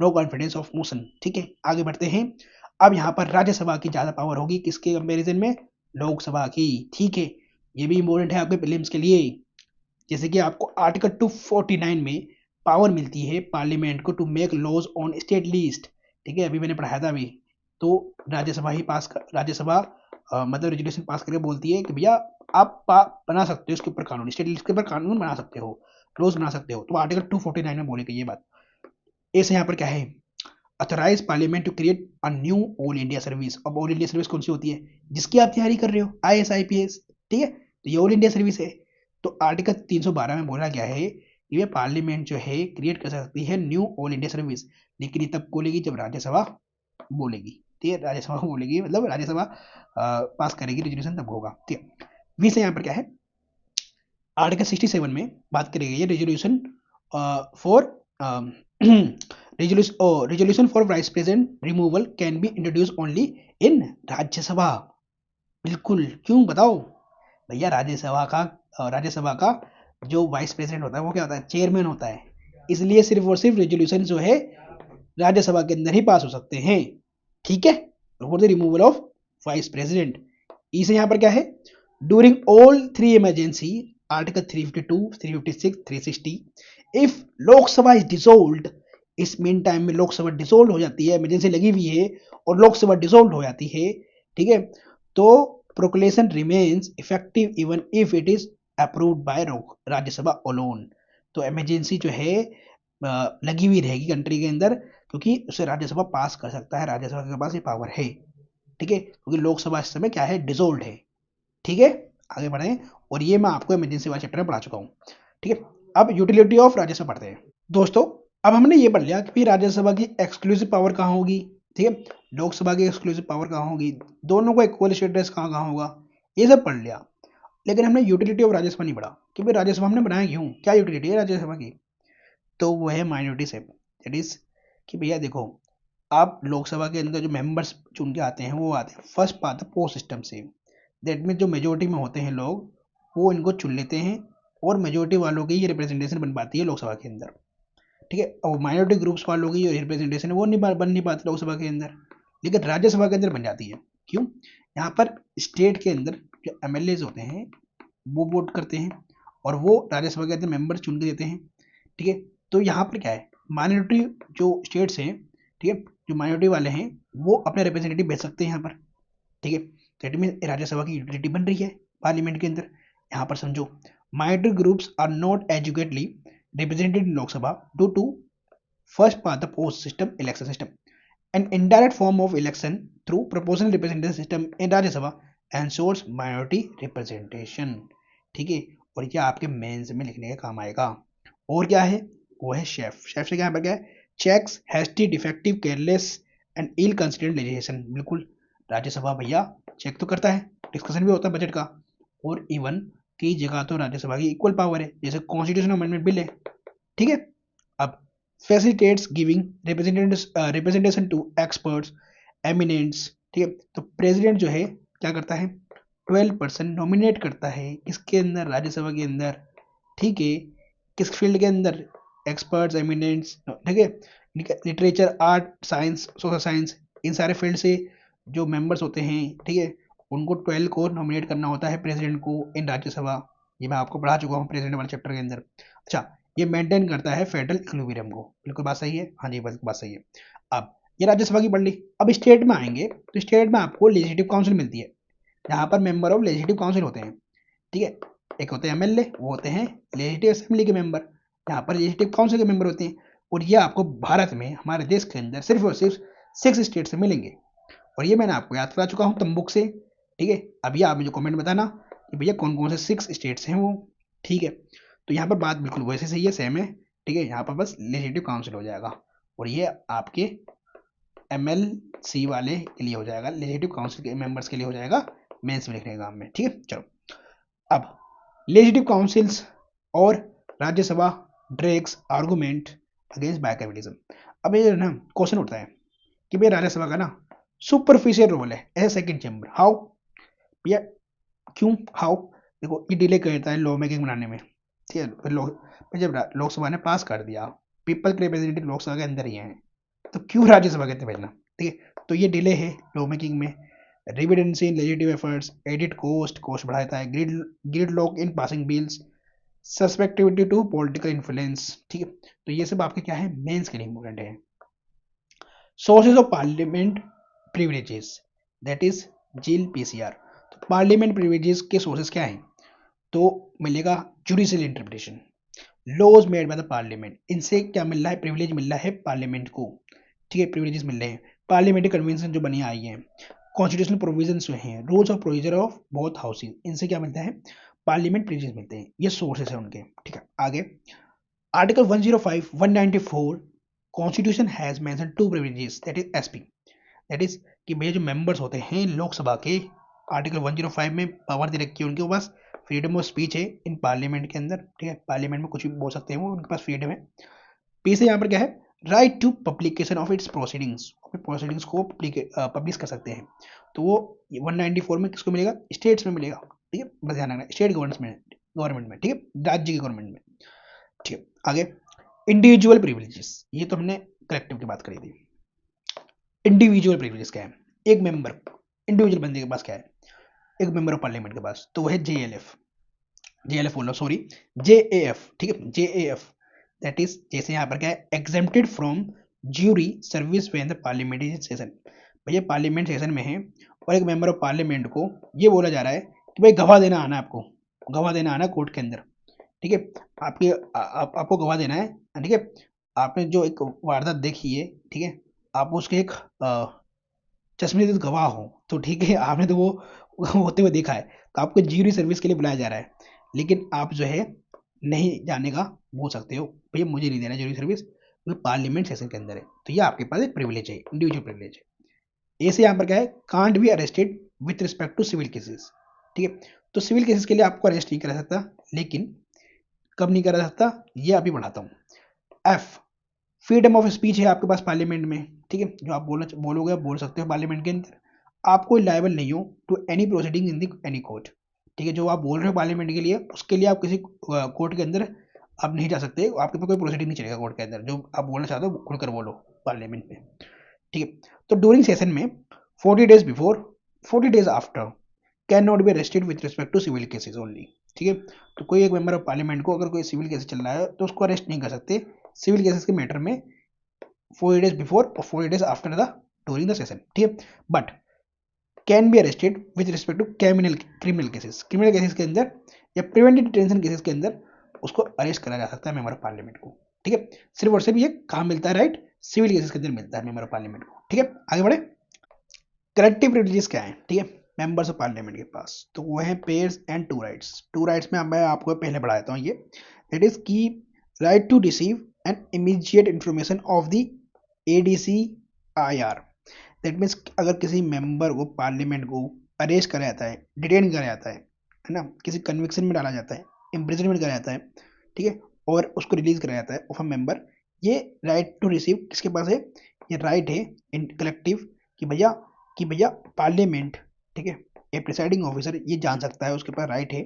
No confidence of motion. ठीक है, आगे बढ़ते हैं। अब यहाँ पर राज्यसभा की ज़्यादा पावर होगी किसके कंपेरिजन में? लोकसभा की। ठीक है, ये भी इम्पोर्टेंट है आपके प्रीलिम्स के लिए। जैसे कि आपको आर्टिकल 249 में पावर मिलती है पार्लियामेंट को to make laws on state list. ठीक है, अभी मैंने पढ़ाया था अभी। तो राज्यसभा ही राज्यसभा मतलब रेजोल्यूशन पास करके बोलती है कि भैया आप बना सकते हो इसके ऊपर कानून, स्टेट लिस्ट के ऊपर कानून बना सकते हो, लॉज बना सकते हो। तो आर्टिकल 249 में बोलेगी ये बात। ऐसे यहाँ पर क्या है? Authorise parliament to create a new all India service. अब ऑल इंडिया सर्विस कौन सी होती है? जिसकी आप तैयारी कर रहे हो, IAS IPS। ठीक है, तो ये ऑल इंडिया सर्विस है। तो आर्टिकल 312 में बोला गया है कि ये पार्लियामेंट जो है क्रिएट कर सकती है न्यू ऑल इंडिया सर्विस, लेकिन ये तब बोलेगी जब राज्यसभा बोलेगी। ठीक है, राज्यसभा बोलेगी मतलब राज्यसभा पास करेगी रेजोल्यूशन, तब होगा। ठीक है, बीस यहाँ पर क्या है? आर्टिकल 67 में बात करी गई है resolution for resolution for vice president removal can be introduce only इन राज्यसभा। बिल्कुल, क्यों बताओ? भैया राज्यसभा का जो वाइस प्रेसिडेंट होता है वो क्या होता है? चेयरमैन होता है। इसलिए सिर्फ और सिर्फ रेजोल्यूशन जो है राज्यसभा के अंदर ही पास हो सकते हैं। ठीक है, for the removal of vice president. इसे यहाँ पर क्या है? During all three emergency, article 352, 356, 360, if Lok Sabha is dissolved, इस मीन टाइम में लोकसभा डिसोल्व हो जाती है, इमरजेंसी लगी हुई है और लोकसभा डिसोल्व हो जाती है। ठीक है, तो proclamation remains effective even if it is approved by Rajya Sabha alone. तो इमरजेंसी जो है लगी हुई रहेगी कंट्री के अंदर, क्योंकि उसे राज्यसभा पास कर सकता है, राज्यसभा के पास ये पावर है। ठीक है, क्योंकि लोकसभा इस समय क्या है? डिसोल्व है। ठीक है, आगे बढ़े। और ये मैं आपको इमरजेंसी वाले चैप्टर में पढ़ा चुका हूँ। ठीक है, अब यूटिलिटी ऑफ राज्यसभा पढ़ते हैं। दोस्तों, अब हमने ये पढ़ लिया कि राज्यसभा की एक्सक्लूसिव पावर कहाँ होगी। ठीक है, लोकसभा की एक्सक्लूसिव पावर कहाँ होगी, दोनों को इक्वल स्टेटस कहाँ कहाँ होगा, ये सब पढ़ लिया। लेकिन हमने यूटिलिटी ऑफ राज्यसभा नहीं पढ़ा कि भाई राज्यसभा हमने बनाया क्यों, क्या यूटिलिटी है राज्यसभा की। तो वो है माइनॉरिटी सेप, दैट इज कि भैया देखो, आप लोकसभा के अंदर जो मेंबर्स चुन के आते हैं वो आते हैं फर्स्ट पार्ट पोस्ट सिस्टम से। दैट मीन जो मेजोरिटी में होते हैं लोग, वो इनको चुन लेते हैं और मेजोरिटी वालों की ये रिप्रेजेंटेशन बन पाती है लोकसभा के अंदर। ठीक है, और माइनॉरिटी ग्रुप्स वालों की जो रिप्रेजेंटेशन है वो नहीं बन नहीं पाती लोकसभा के अंदर, लेकिन राज्यसभा के अंदर बन जाती है। क्यों? यहाँ पर स्टेट के अंदर जो MLAs होते हैं वो वोट करते हैं और वो राज्यसभा के अंदर मेंबर चुन के देते हैं। ठीक है, तो यहाँ पर क्या है? माइनॉरिटी जो स्टेट्स हैं, ठीक है, जो माइनॉरिटी वाले हैं वो अपने रिप्रेजेंटेटिव भेज सकते हैं यहाँ पर। ठीक है, दैट मीन राज्यसभा की यूटिलिटी बन रही है पार्लियामेंट के अंदर। यहाँ पर समझो, minority groups are not adequately represented in Lok Sabha due to first part the post system election system, an indirect form of election through proportional representation system in Rajya Sabha ensures minority representation। ठीक है, और ये आपके मेंस में लिखने का काम आएगा। और क्या है? वो है शेफ से क्या है? Checks hasty defective careless and ill considered legislation. बिल्कुल, राज्यसभा भैया चेक तो करता है, डिस्कशन भी होता है बजट का, और इवन कई जगह तो राज्यसभा की इक्वल पावर है, जैसे कॉन्स्टिट्यूशन अमेंडमेंट बिल है। ठीक है, अब facilitates giving representation to experts eminents. ठीक है, तो प्रेसिडेंट जो है क्या करता है? 12% नॉमिनेट करता है किसके अंदर? राज्यसभा के अंदर। ठीक है, किस फील्ड के अंदर? Experts eminents. ठीक है, literature, art, science, social science, इन सारे फील्ड से जो मेंबर्स होते हैं, ठीक है, उनको 12 को नॉमिनेट करना होता है प्रेसिडेंट को इन राज्यसभा। ये मैं आपको पढ़ा चुका हूँ प्रेसिडेंट वाले चैप्टर के अंदर। अच्छा, ये मेंटेन करता है फेडरल इक्विलिब्रियम को। बिल्कुल बात सही है, हाँ जी, बात सही है। अब ये राज्यसभा की पढ़ ली। अब स्टेट में आएंगे तो स्टेट में आपको लेजिस्लेटिव काउंसिल मिलती है, जहाँ पर मेंबर ऑफ लेजिस्लेटिव काउंसिल होते हैं। ठीक है, एक होते हैं MLA, वो होते हैं लेजिस्लेटिव असेंबली के मेंबर, यहाँ पर लेजिस्लेटिव काउंसिल के मेंबर होते हैं। और ये आपको भारत में, हमारे देश के अंदर सिर्फ और सिर्फ 6 स्टेट से मिलेंगे, और ये मैंने आपको याद करा चुका हूँ तम्बुक से। ठीक है, अभी आप मुझे कमेंट बताना कि भैया कौन कौन से 6 स्टेट्स हैं वो। ठीक है, तो यहाँ पर बात बिल्कुल वैसे सही है, सेम है। ठीक है, यहाँ पर बस लेजिस्लेटिव काउंसिल हो जाएगा, और ये आपके MLC वाले के लिए हो जाएगा, लेजिस्लेटिव काउंसिल के मेंबर्स के लिए हो जाएगा मेंस में लिखने के काम में। ठीक है, चलो अब लेजिस्लेटिव काउंसिल्स और राज्यसभा ड्रैग्स आर्गुमेंट अगेंस्ट बाइकैपिटलिज्म। अब ये ना क्वेश्चन उठता है कि भाई राज्यसभा का ना सुपरफिशियल रोल है एज सेकंड चैम्बर। हाउ भैया? क्यों हाउ? देखो, ये डिले करता है लॉ मेकिंग बनाने में। ठीक है, जब लोकसभा ने पास कर दिया, पीपल के रिप्रेजेंटेटिव लोकसभा के अंदर ही हैं, तो क्यों राज्यसभा कहते भेजना, ठीक है। तो ये डिले है लॉ मेकिंग में, redundancy in legislative efforts, added cost बढ़ाता है, gridlock in passing bills, susceptibility to political influence, ठीक है। तो ये सब आपके क्या है, मेंस के लिए इंपॉर्टेंट है। Sources of parliament privileges, that is जील पीसीआर। तो पार्लियामेंट प्रिविलेजेस के सोर्सेज क्या हैं, तो मिलेगा judicial interpretation, laws made by the parliament, इनसे क्या मिल रहा है, प्रिविलेज मिल रहा है पार्लियामेंट को, ठीक है, प्रिविलेजेस मिल रहे हैं। पार्लियामेंट्री कन्वेंशन जो बनी आई है, कॉन्स्टिट्यूशनल प्रोविजंस जो हैं, rules of procedure of both houses, इनसे क्या मिलता है, पार्लियामेंट प्रिविलेजेस मिलते हैं, ये सोर्सेस है उनके, ठीक है। आगे article 105 194 constitution has mention to privileges, that is SP, that is कि भैया जो मेंबर्स होते हैं लोकसभा के, आर्टिकल 105 में पावर दे रखी है उनके पास, फ्रीडम ऑफ स्पीच है इन पार्लियामेंट के अंदर, ठीक है, पार्लियामेंट में कुछ भी बोल सकते हैं वो, उनके पास फ्रीडम है। पी से यहाँ पर क्या है, right to publication of its proceedings, अपने प्रोसीडिंग्स को पब्लिश कर सकते हैं। तो वो 194 में किसको मिलेगा, स्टेट्स में मिलेगा, ठीक है, बस ध्यान रखना, स्टेट गवर्नमेंट में, ठीक है, राज्य की गवर्नमेंट में, ठीक है। आगे इंडिविजुअल प्रिविलेजेस, ये तो हमने कलेक्टिव की बात करी थी। इंडिविजुअल प्रिविलेज क्या है, एक मेंबर, इंडिविजुअल बंदे के पास क्या है, एक मेंबर ऑफ पार्लियामेंट के पास, तो वह है जेएलएफ बोलो सॉरी, जेएएफ, ठीक है, जेएएफ, दैट इज जैसे यहाँ पर क्या है, exempted from jury service when the parliamentary session, भैया पार्लियामेंट सेशन में है और एक मेंबर ऑफ पार्लियामेंट को ये बोला जा रहा है कि भाई गवाह देना आना, आपको गवाह देना आना कोर्ट के अंदर, ठीक है, आपको गवाह देना है, ठीक है। आपने जो एक वारदात देखी है, ठीक है, आप उसके एक चश्मदीद गवाह हो, तो ठीक है, आपने तो वो होते हुए देखा है, तो आपको ज्यूरी सर्विस के लिए बुलाया जा रहा है, लेकिन आप जो है नहीं जाने का बोल सकते हो, भैया मुझे नहीं देना ज्यूरी सर्विस, वो पार्लियामेंट सेशन के अंदर है, तो ये आपके पास एक प्रिविलेज है, इंडिविजुअल प्रिविलेज है। ऐसे यहाँ पर क्या है, can't be arrested with respect to civil cases, ठीक है, तो सिविल केसेस के लिए आपको अरेस्ट नहीं करा सकता, लेकिन कब नहीं करा सकता, ये अभी बढ़ाता हूँ। एफ, फ्रीडम ऑफ स्पीच है आपके पास पार्लियामेंट में, ठीक है, जो आप बोलोगे आप बोल सकते हो पार्लियामेंट के अंदर, आप कोई लायबल नहीं हो to any proceeding in the any court, ठीक है, जो आप बोल रहे हो पार्लियामेंट के लिए, उसके लिए आप किसी कोर्ट के अंदर आप नहीं जा सकते, आपके पास कोई प्रोसीडिंग नहीं चलेगा कोर्ट के अंदर, जो आप बोलना चाहते हो खुलकर बोलो पार्लियामेंट में, ठीक है। तो ड्यूरिंग सेशन में 40 days before 40 days after can not be arrested with respect to civil cases only, ठीक है। तो कोई एक मेंबर ऑफ पार्लियामेंट को अगर कोई सिविल केस चल रहा है तो उसको अरेस्ट नहीं कर सकते सिविल केसेस के मैटर में 40 डेज बिफोर और 40 days after the during the session, ठीक है। But can be arrested with respect to criminal cases के अंदर या प्रिवेंटिव डिटेंशन केसेस के अंदर उसको अरेस्ट करा जा सकता है मेंबर ऑफ पार्लियामेंट को, ठीक है। सिर्फ और सिर्फ ये काम मिलता है राइट, सिविल केसेस के अंदर मिलता है मेंबर ऑफ पार्लियामेंट को, ठीक है। आगे बढ़े, कलेक्टिव प्रिविलेजेस क्या है, ठीक है, मेंबर्स ऑफ पार्लियामेंट के पास, तो वो है पेयर्स एंड टू राइट्स में मैं आपको पहले बढ़ाता हूँ, ये दैट इज की right to receive and immediate information of the ADCIR, that means अगर किसी मेंबर को पार्लियामेंट को अरेस्ट करा जाता है, डिटेन करा जाता है ना, किसी कन्विक्शन में डाला जाता है, इम्प्रिजनमेंट करा जाता है, ठीक है, और उसको रिलीज करा जाता है ऑफ अ मेंबर, ये राइट टू रिसीव किसके पास है, ये राइट है इन कलेक्टिव कि भैया पार्लियामेंट, ठीक है, ए प्रिसाइडिंग ऑफिसर ये जान सकता है, उसके पास राइट है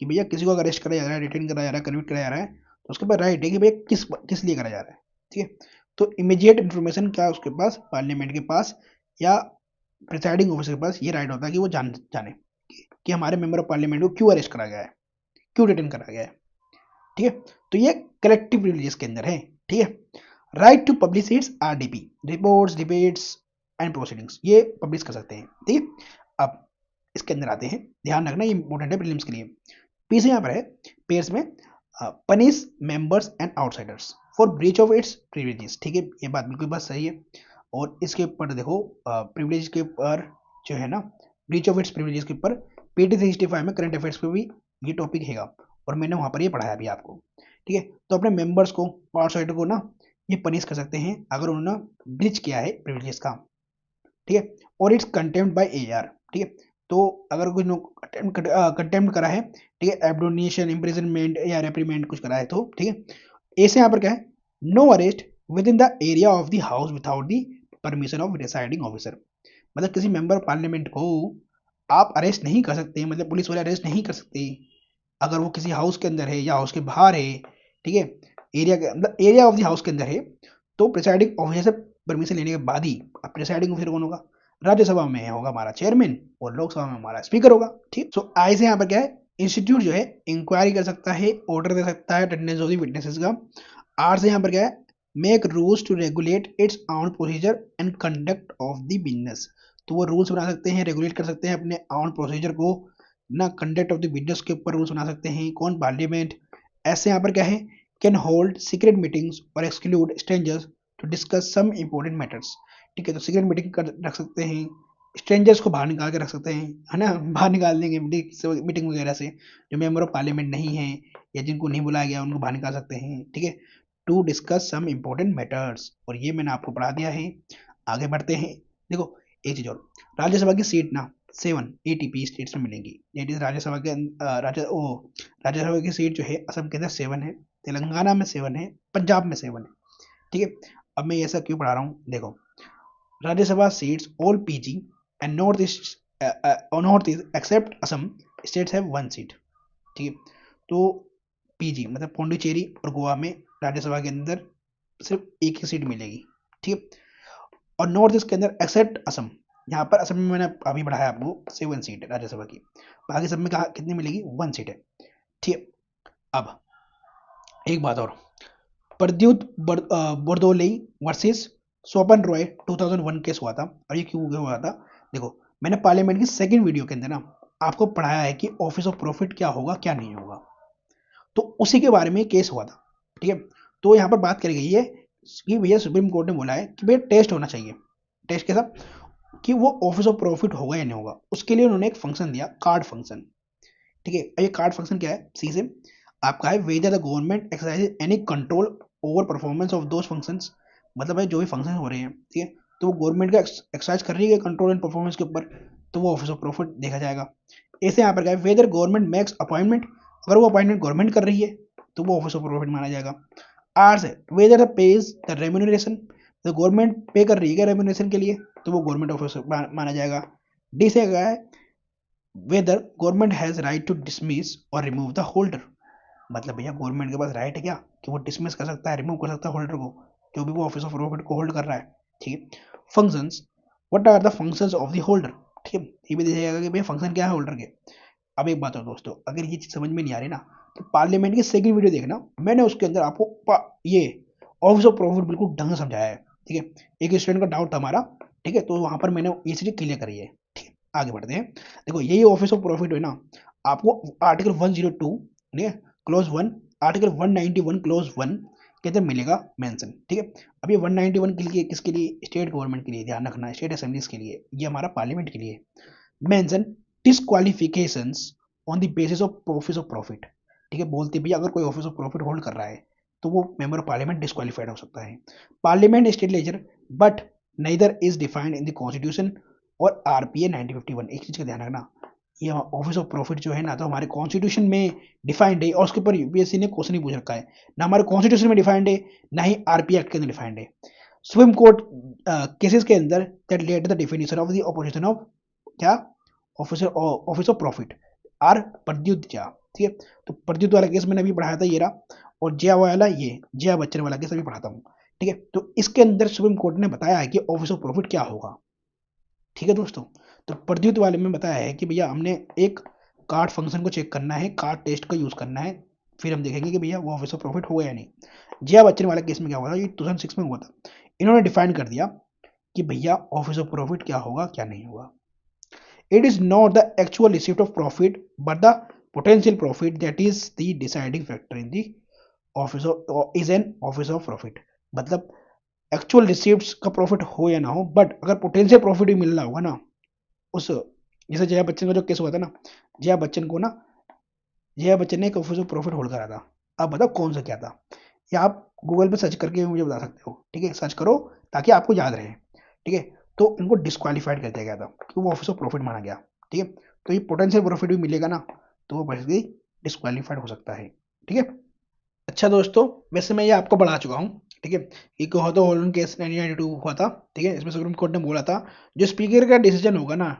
कि भैया किसी को अगर अरेस्ट करा जा रहा है, डिटेन करा जा रहा है, कन्विक्ट करा जा रहा है, तो उसके पास राइट है कि भैया किस लिए करा जा रहा है, ठीक है। तो इमीडिएट इन्फॉर्मेशन क्या उसके पास, पार्लियामेंट के पास या प्रिसाइडिंग ऑफिसर के पास ये राइट होता है कि वो जाने कि हमारे मेंबर ऑफ पार्लियामेंट को क्यों अरेस्ट करा गया है, क्यों डिटेन करा गया है, ठीक है। तो ये कलेक्टिव प्रिविलेजेस के अंदर है, ठीक है। Right to publish its RDP, reports, debates and proceedings, ये पब्लिश कर सकते हैं, ठीक है। अब इसके अंदर आते हैं, ध्यान रखना ये इंपॉर्टेंट है प्रीलिम्स के लिए। पीछे यहाँ पर है पेयर्स में punish members and outsiders for breach of its privileges, ठीक है, ये बात बिल्कुल बात सही है। और इसके ऊपर देखो प्रिविलेज के ऊपर जो है ना, ब्रीच ऑफ इट्स प्रिविलेजेस के ऊपर PT 365 में करंट अफेयर्स पे भी ये टॉपिक है और मैंने वहाँ पर ये पढ़ाया भी आपको, ठीक है। तो अपने मेंबर्स को, आउटसाइडर को ना ये पनिश कर सकते हैं अगर उन्होंने ब्रीच किया है प्रिविलेजेस का, ठीक है, और इट्स कंटेम्प्ट बाय AR, ठीक है। तो अगर कुछ कंटेम्प्ट करा है, ठीक है, एब्डोनिएशन, इम्प्रिजनमेंट या रेप्रीमेंट कुछ करा है तो, ठीक है। ऐसे यहाँ पर क्या है, no arrest within the area of the house without the permission of deciding officer, मतलब किसी मेंबर पार्लियामेंट को आप अरेस्ट नहीं कर सकते, मतलब पुलिस वाले अरेस्ट नहीं कर सकते अगर वो किसी हाउस के अंदर है या हाउस के बाहर है, ठीक है, एरिया ऑफ द हाउस के अंदर है, तो प्रिसाइडिंग ऑफिसर से परमिशन लेने के बाद ही अब प्रिसाइडिंग ऑफिसर कौन होगा, राज्यसभा में होगा हमारा चेयरमैन और लोकसभा में हमारा स्पीकर होगा। ठीक, सो ऐसे यहाँ पर क्या है, इंस्टीट्यूट जो है इंक्वायरी कर सकता है, ऑर्डर दे सकता है अटेंडेंस ऑफ द विटनेसेस का। आर से यहाँ पर क्या है, make rules to regulate its on procedure and conduct of the business. तो वो रूल्स बना सकते हैं, रेगुलेट कर सकते हैं अपने ऑन प्रोसीजर को ना, कंडक्ट ऑफ द बिजनेस के ऊपर रूल्स बना सकते हैं कौन, पार्लियामेंट। ऐसे यहाँ पर क्या है, कैन होल्ड सीक्रेट मीटिंग्स और exclude strangers to discuss some important matters. ठीक है, तो सीक्रेट मीटिंग कर रख सकते हैं, स्ट्रेंजर्स को बाहर निकाल के रख सकते हैं, है ना, बाहर निकाल देंगे मीटिंग वगैरह से, जो मेंबर ऑफ पार्लियामेंट नहीं है या जिनको नहीं बुलाया गया उनको बाहर निकाल सकते हैं। ठीक है, to discuss some important matters, और ये मैंने आपको पढ़ा दिया है। आगे बढ़ते हैं। देखो एक चीज और, राज्यसभा की सीट ना 7 ATP स्टेट्स में मिलेंगी। दैट इज राज्यसभा के राज्यसभा की सीट जो है असम के अंदर 7 है, तेलंगाना में 7 है, पंजाब में 7 है। ठीक है, अब मैं ये सब क्यों पढ़ा रहा हूँ, देखो Rajya Sabha seats all PG and north east except Assam states have 1 seat. ठीक है, तो PG मतलब पौंडीचेरी और गोवा में राज्यसभा के अंदर सिर्फ एक ही सीट मिलेगी। ठीक है, और नॉर्थ ईस्ट के अंदर एक्सेप्ट असम, यहाँ पर असम में मैंने अभी बढ़ाया आपको 7 सीट है राज्यसभा की, बाकी सब में कहा कितनी मिलेगी, 1 सीट है। ठीक है, अब एक बात और, प्रद्युत बरदोलई वर्सेस स्वपन रॉय 2001 केस हुआ था, और ये क्यों हुआ था, देखो मैंने पार्लियामेंट की सेकंड वीडियो के अंदर ना आपको पढ़ाया है कि ऑफिस ऑफ प्रॉफिट क्या होगा क्या नहीं होगा, तो उसी के बारे में केस हुआ था। ठीक है, तो यहाँ पर बात करी गई है कि भैया सुप्रीम कोर्ट ने बोला है कि भैया टेस्ट होना चाहिए, टेस्ट कैसा, कि वो ऑफिस ऑफ प्रॉफिट होगा या नहीं होगा। उसके लिए उन्होंने एक फंक्शन दिया, कार्ड फंक्शन। ठीक है, ये कार्ड फंक्शन क्या है, सी से आपका है, whether the government exercise any control over performance of those functions, मतलब है जो भी फंक्शन हो रहे हैं, ठीक है, तो वो गवर्नमेंट का एक्सरसाइज कर रही है कंट्रोल एंड परफॉर्मेंस के ऊपर, तो वो ऑफिस ऑफ प्रॉफिट देखा जाएगा। ऐसे यहाँ पर क्या है, वेदर गवर्नमेंट मेक्स अपॉइंटमेंट, अगर वो अपॉइंटमेंट गवर्नमेंट कर रही है तो वो ऑफिस ऑफ प्रॉफिट माना जाएगा। आर से whether the page the remuneration, तो गवर्नमेंट पे कर रही है रेम्यूनरेशन के लिए, तो वो गवर्नमेंट ऑफिस माना जाएगा। डी से क्या है, whether government has right to dismiss और रिमूव द होल्डर, मतलब भैया गवर्नमेंट के पास राइट है क्या कि वो डिसमिस कर सकता है, रिमूव कर सकता है होल्डर को, जो भी वो ऑफिस ऑफ प्रॉफिट को होल्ड कर रहा है। ठीक है, functions, what are the functions of the holder. ठीक है, ये भी देखिएगा कि भैया फंक्शन क्या है होल्डर के। अब एक बात और दोस्तों, अगर ये चीज समझ में नहीं आ रही ना, तो पार्लियामेंट की सेकंड वीडियो देखना, मैंने उसके अंदर आपको ये ऑफिस ऑफ प्रॉफिट बिल्कुल ढंग से समझाया है। ठीक है, एक स्टूडेंट का डाउट था हमारा, ठीक है, तो वहां पर मैंने ये चीज क्लियर करी है। ठीक है, आगे बढ़ते हैं। देखो यही ऑफिस ऑफ प्रॉफिट है ना, आपको आर्टिकल 102, ठीक है, क्लोज 1, आर्टिकल 191 क्लोज 1 के अंदर मिलेगा मेंशन। ठीक है, अब ये 191 के लिए किसके लिए, स्टेट गवर्नमेंट के लिए, ध्यान रखना स्टेट असेंबलीज के लिए, ये हमारा पार्लियामेंट के लिए। Mention disqualifications on the basis of office of profit. ठीक है, बोलते भैया अगर कोई ऑफिस ऑफ प्रॉफिट होल्ड कर रहा है तो वो मेंबर ऑफ पार्लियामेंट डिस्क्वालीफाइड हो सकता है। Parliament state ledger but neither is defined in the constitution और RPA 1951। एक चीज का ध्यान रखना, ये ऑफिस ऑफ प्रॉफिट जो है ना, तो हमारे कॉन्स्टिट्यूशन में डिफाइंड है, और उसके ऊपर UPSC ने क्वेश्चन ही पूछ रखा है, ना हमारे कॉन्स्टिट्यूशन में डिफाइंड है, ना ही RPA एक्ट के अंदर डिफाइंड है। सुप्रीम कोर्ट केसेस के अंदर that let the definition of the opposition of क्या, office of profit or Pradyut Jha. ठीक है, तो प्रद्युत वाला केस मैंने अभी पढ़ाया था ये रहा, और जया वाला ये जया बच्चन वाला केस अभी पढ़ाता हूँ। ठीक है, तो इसके अंदर सुप्रीम कोर्ट ने बताया है कि ऑफिस ऑफ प्रॉफिट क्या होगा। ठीक है दोस्तों, तो प्रद्युत वाले में बताया है कि भैया हमने एक कार्ड फंक्शन को चेक करना है, कार्ड टेस्ट का यूज करना है, फिर हम देखेंगे कि भैया वो ऑफिस ऑफ प्रॉफिट हुआ या नहीं। जया बच्चन वाला केस में क्या हुआ था, ये 2006 में हुआ था, इन्होंने डिफाइन कर दिया कि भैया ऑफिस ऑफ प्रॉफिट क्या होगा क्या नहीं होगा। It is not the actual receipt of profit, but the potential profit that is the deciding factor in the office of is an office of profit। मतलब एक्चुअल रिसीप्ट का प्रॉफिट हो या ना हो, बट अगर पोटेंशियल प्रॉफिट भी मिल रहा होगा ना, उस जैसे जया बच्चन का जो केस हुआ था ना, जया बच्चन को ना, जया बच्चन ने एक ऑफिस ऑफ प्रॉफिट होल्ड करा था। अब बताओ कौन सा क्या था, या आप गूगल पे सर्च करके मुझे बता सकते हो। ठीक है, सर्च करो ताकि आपको याद रहे। ठीक है, तो इनको डिस्क्वालीफाइड कर दिया गया था क्योंकि वो ऑफिस ऑफ प्रॉफिट माना गया। ठीक है, तो ये पोटेंशियल प्रॉफिट भी मिलेगा ना, तो वो बेसिकली डिस्क्वालीफाइड हो सकता है। ठीक है, अच्छा दोस्तों, वैसे मैं ये आपको बढ़ा चुका हूँ। ठीक है, एक होता होलन केस 1992 हुआ था। ठीक है, इसमें सुप्रीम कोर्ट ने बोला था जो स्पीकर का डिसीजन होगा ना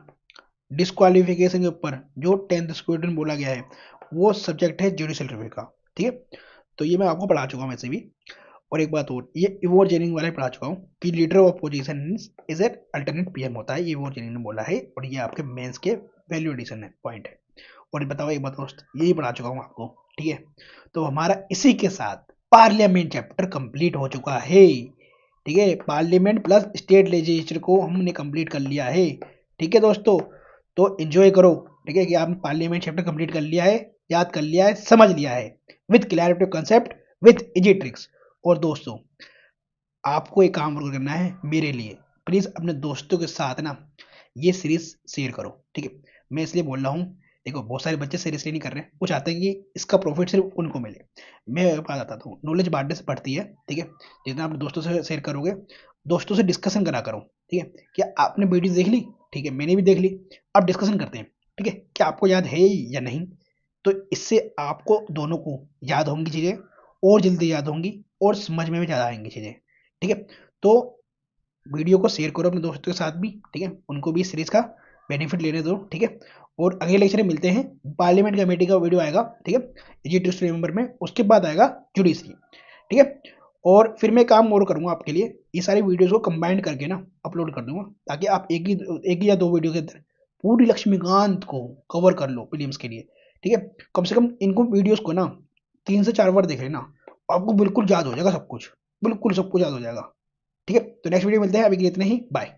डिस्क्वालिफिकेशन के ऊपर, जो 10th स्क्वाड्रन बोला गया है, वो सब्जेक्ट है जुडिशियल रिव्यू का। ठीक है, तो ये मैं आपको पढ़ा चुका हूँ वैसे भी। और एक बात और, ये इवोर जेनिंग वाले पढ़ा चुका हूँ कि leader of position is an alternate PM होता है, ये इवोर जेनिंग ने बोला है, और ये आपके मेंस के वैल्यू एडिशन है, पॉइंट है। और बताओ एक बात दोस्त, यही पढ़ा चुका हूँ आपको, ठीक है। तो हमारा इसी के साथ पार्लियामेंट चैप्टर कंप्लीट हो चुका है, ठीक है। पार्लियामेंट प्लस स्टेट लेजिस्लेचर को हमने कंप्लीट कर लिया है, ठीक है दोस्तों। तो एंजॉय करो, ठीक है, कि आपने पार्लियामेंट चैप्टर कंप्लीट कर लिया है, याद कर लिया है, समझ लिया है, with clarity of concept, with easy tricks. और दोस्तों, आपको एक काम और करना है मेरे लिए, प्लीज अपने दोस्तों के साथ ना ये सीरीज शेयर करो, ठीक है। मैं इसलिए बोल रहा हूँ, देखो बहुत सारे बच्चे सीरियसली नहीं कर रहे हैं, वो चाहते हैं कि इसका प्रॉफिट सिर्फ उनको मिले। मैं बात बताता हूँ, नॉलेज बांटने से बढ़ती है, ठीक है। जितना अपने दोस्तों से शेयर करोगे, दोस्तों से डिस्कशन करा करो, ठीक है। क्या आपने वीडियो देख ली, ठीक है, मैंने भी देख ली, अब डिस्कशन करते हैं, ठीक है। क्या आपको याद है या नहीं, तो इससे आपको दोनों को याद होंगी चीज़ें, और जल्दी याद होंगी, और समझ में भी ज़्यादा आएंगी चीज़ें, ठीक है। तो वीडियो को शेयर करो अपने दोस्तों के साथ भी, ठीक है, उनको भी इस सीरीज का बेनिफिट लेने दो, ठीक है। और अगले लेक्चर में मिलते हैं, पार्लियामेंट कमेटी का वीडियो आएगा, ठीक है, इजी टू रिमेंबर में, उसके बाद आएगा जुडिशरी, ठीक है। और फिर मैं काम और करूंगा आपके लिए, ये सारी वीडियोस को कंबाइंड करके ना अपलोड कर दूंगा, ताकि आप एक ही या दो वीडियो के अंदर पूरी लक्ष्मीकांत को कवर कर लो प्रीलिम्स के लिए, ठीक है। कम से कम इनको वीडियोस को ना 3 से 4 बार देख लेना, आपको बिल्कुल याद हो जाएगा सब कुछ, बिल्कुल सब कुछ याद हो जाएगा, ठीक है। तो नेक्स्ट वीडियो मिलते हैं, अभी के लिए इतना ही, बाय।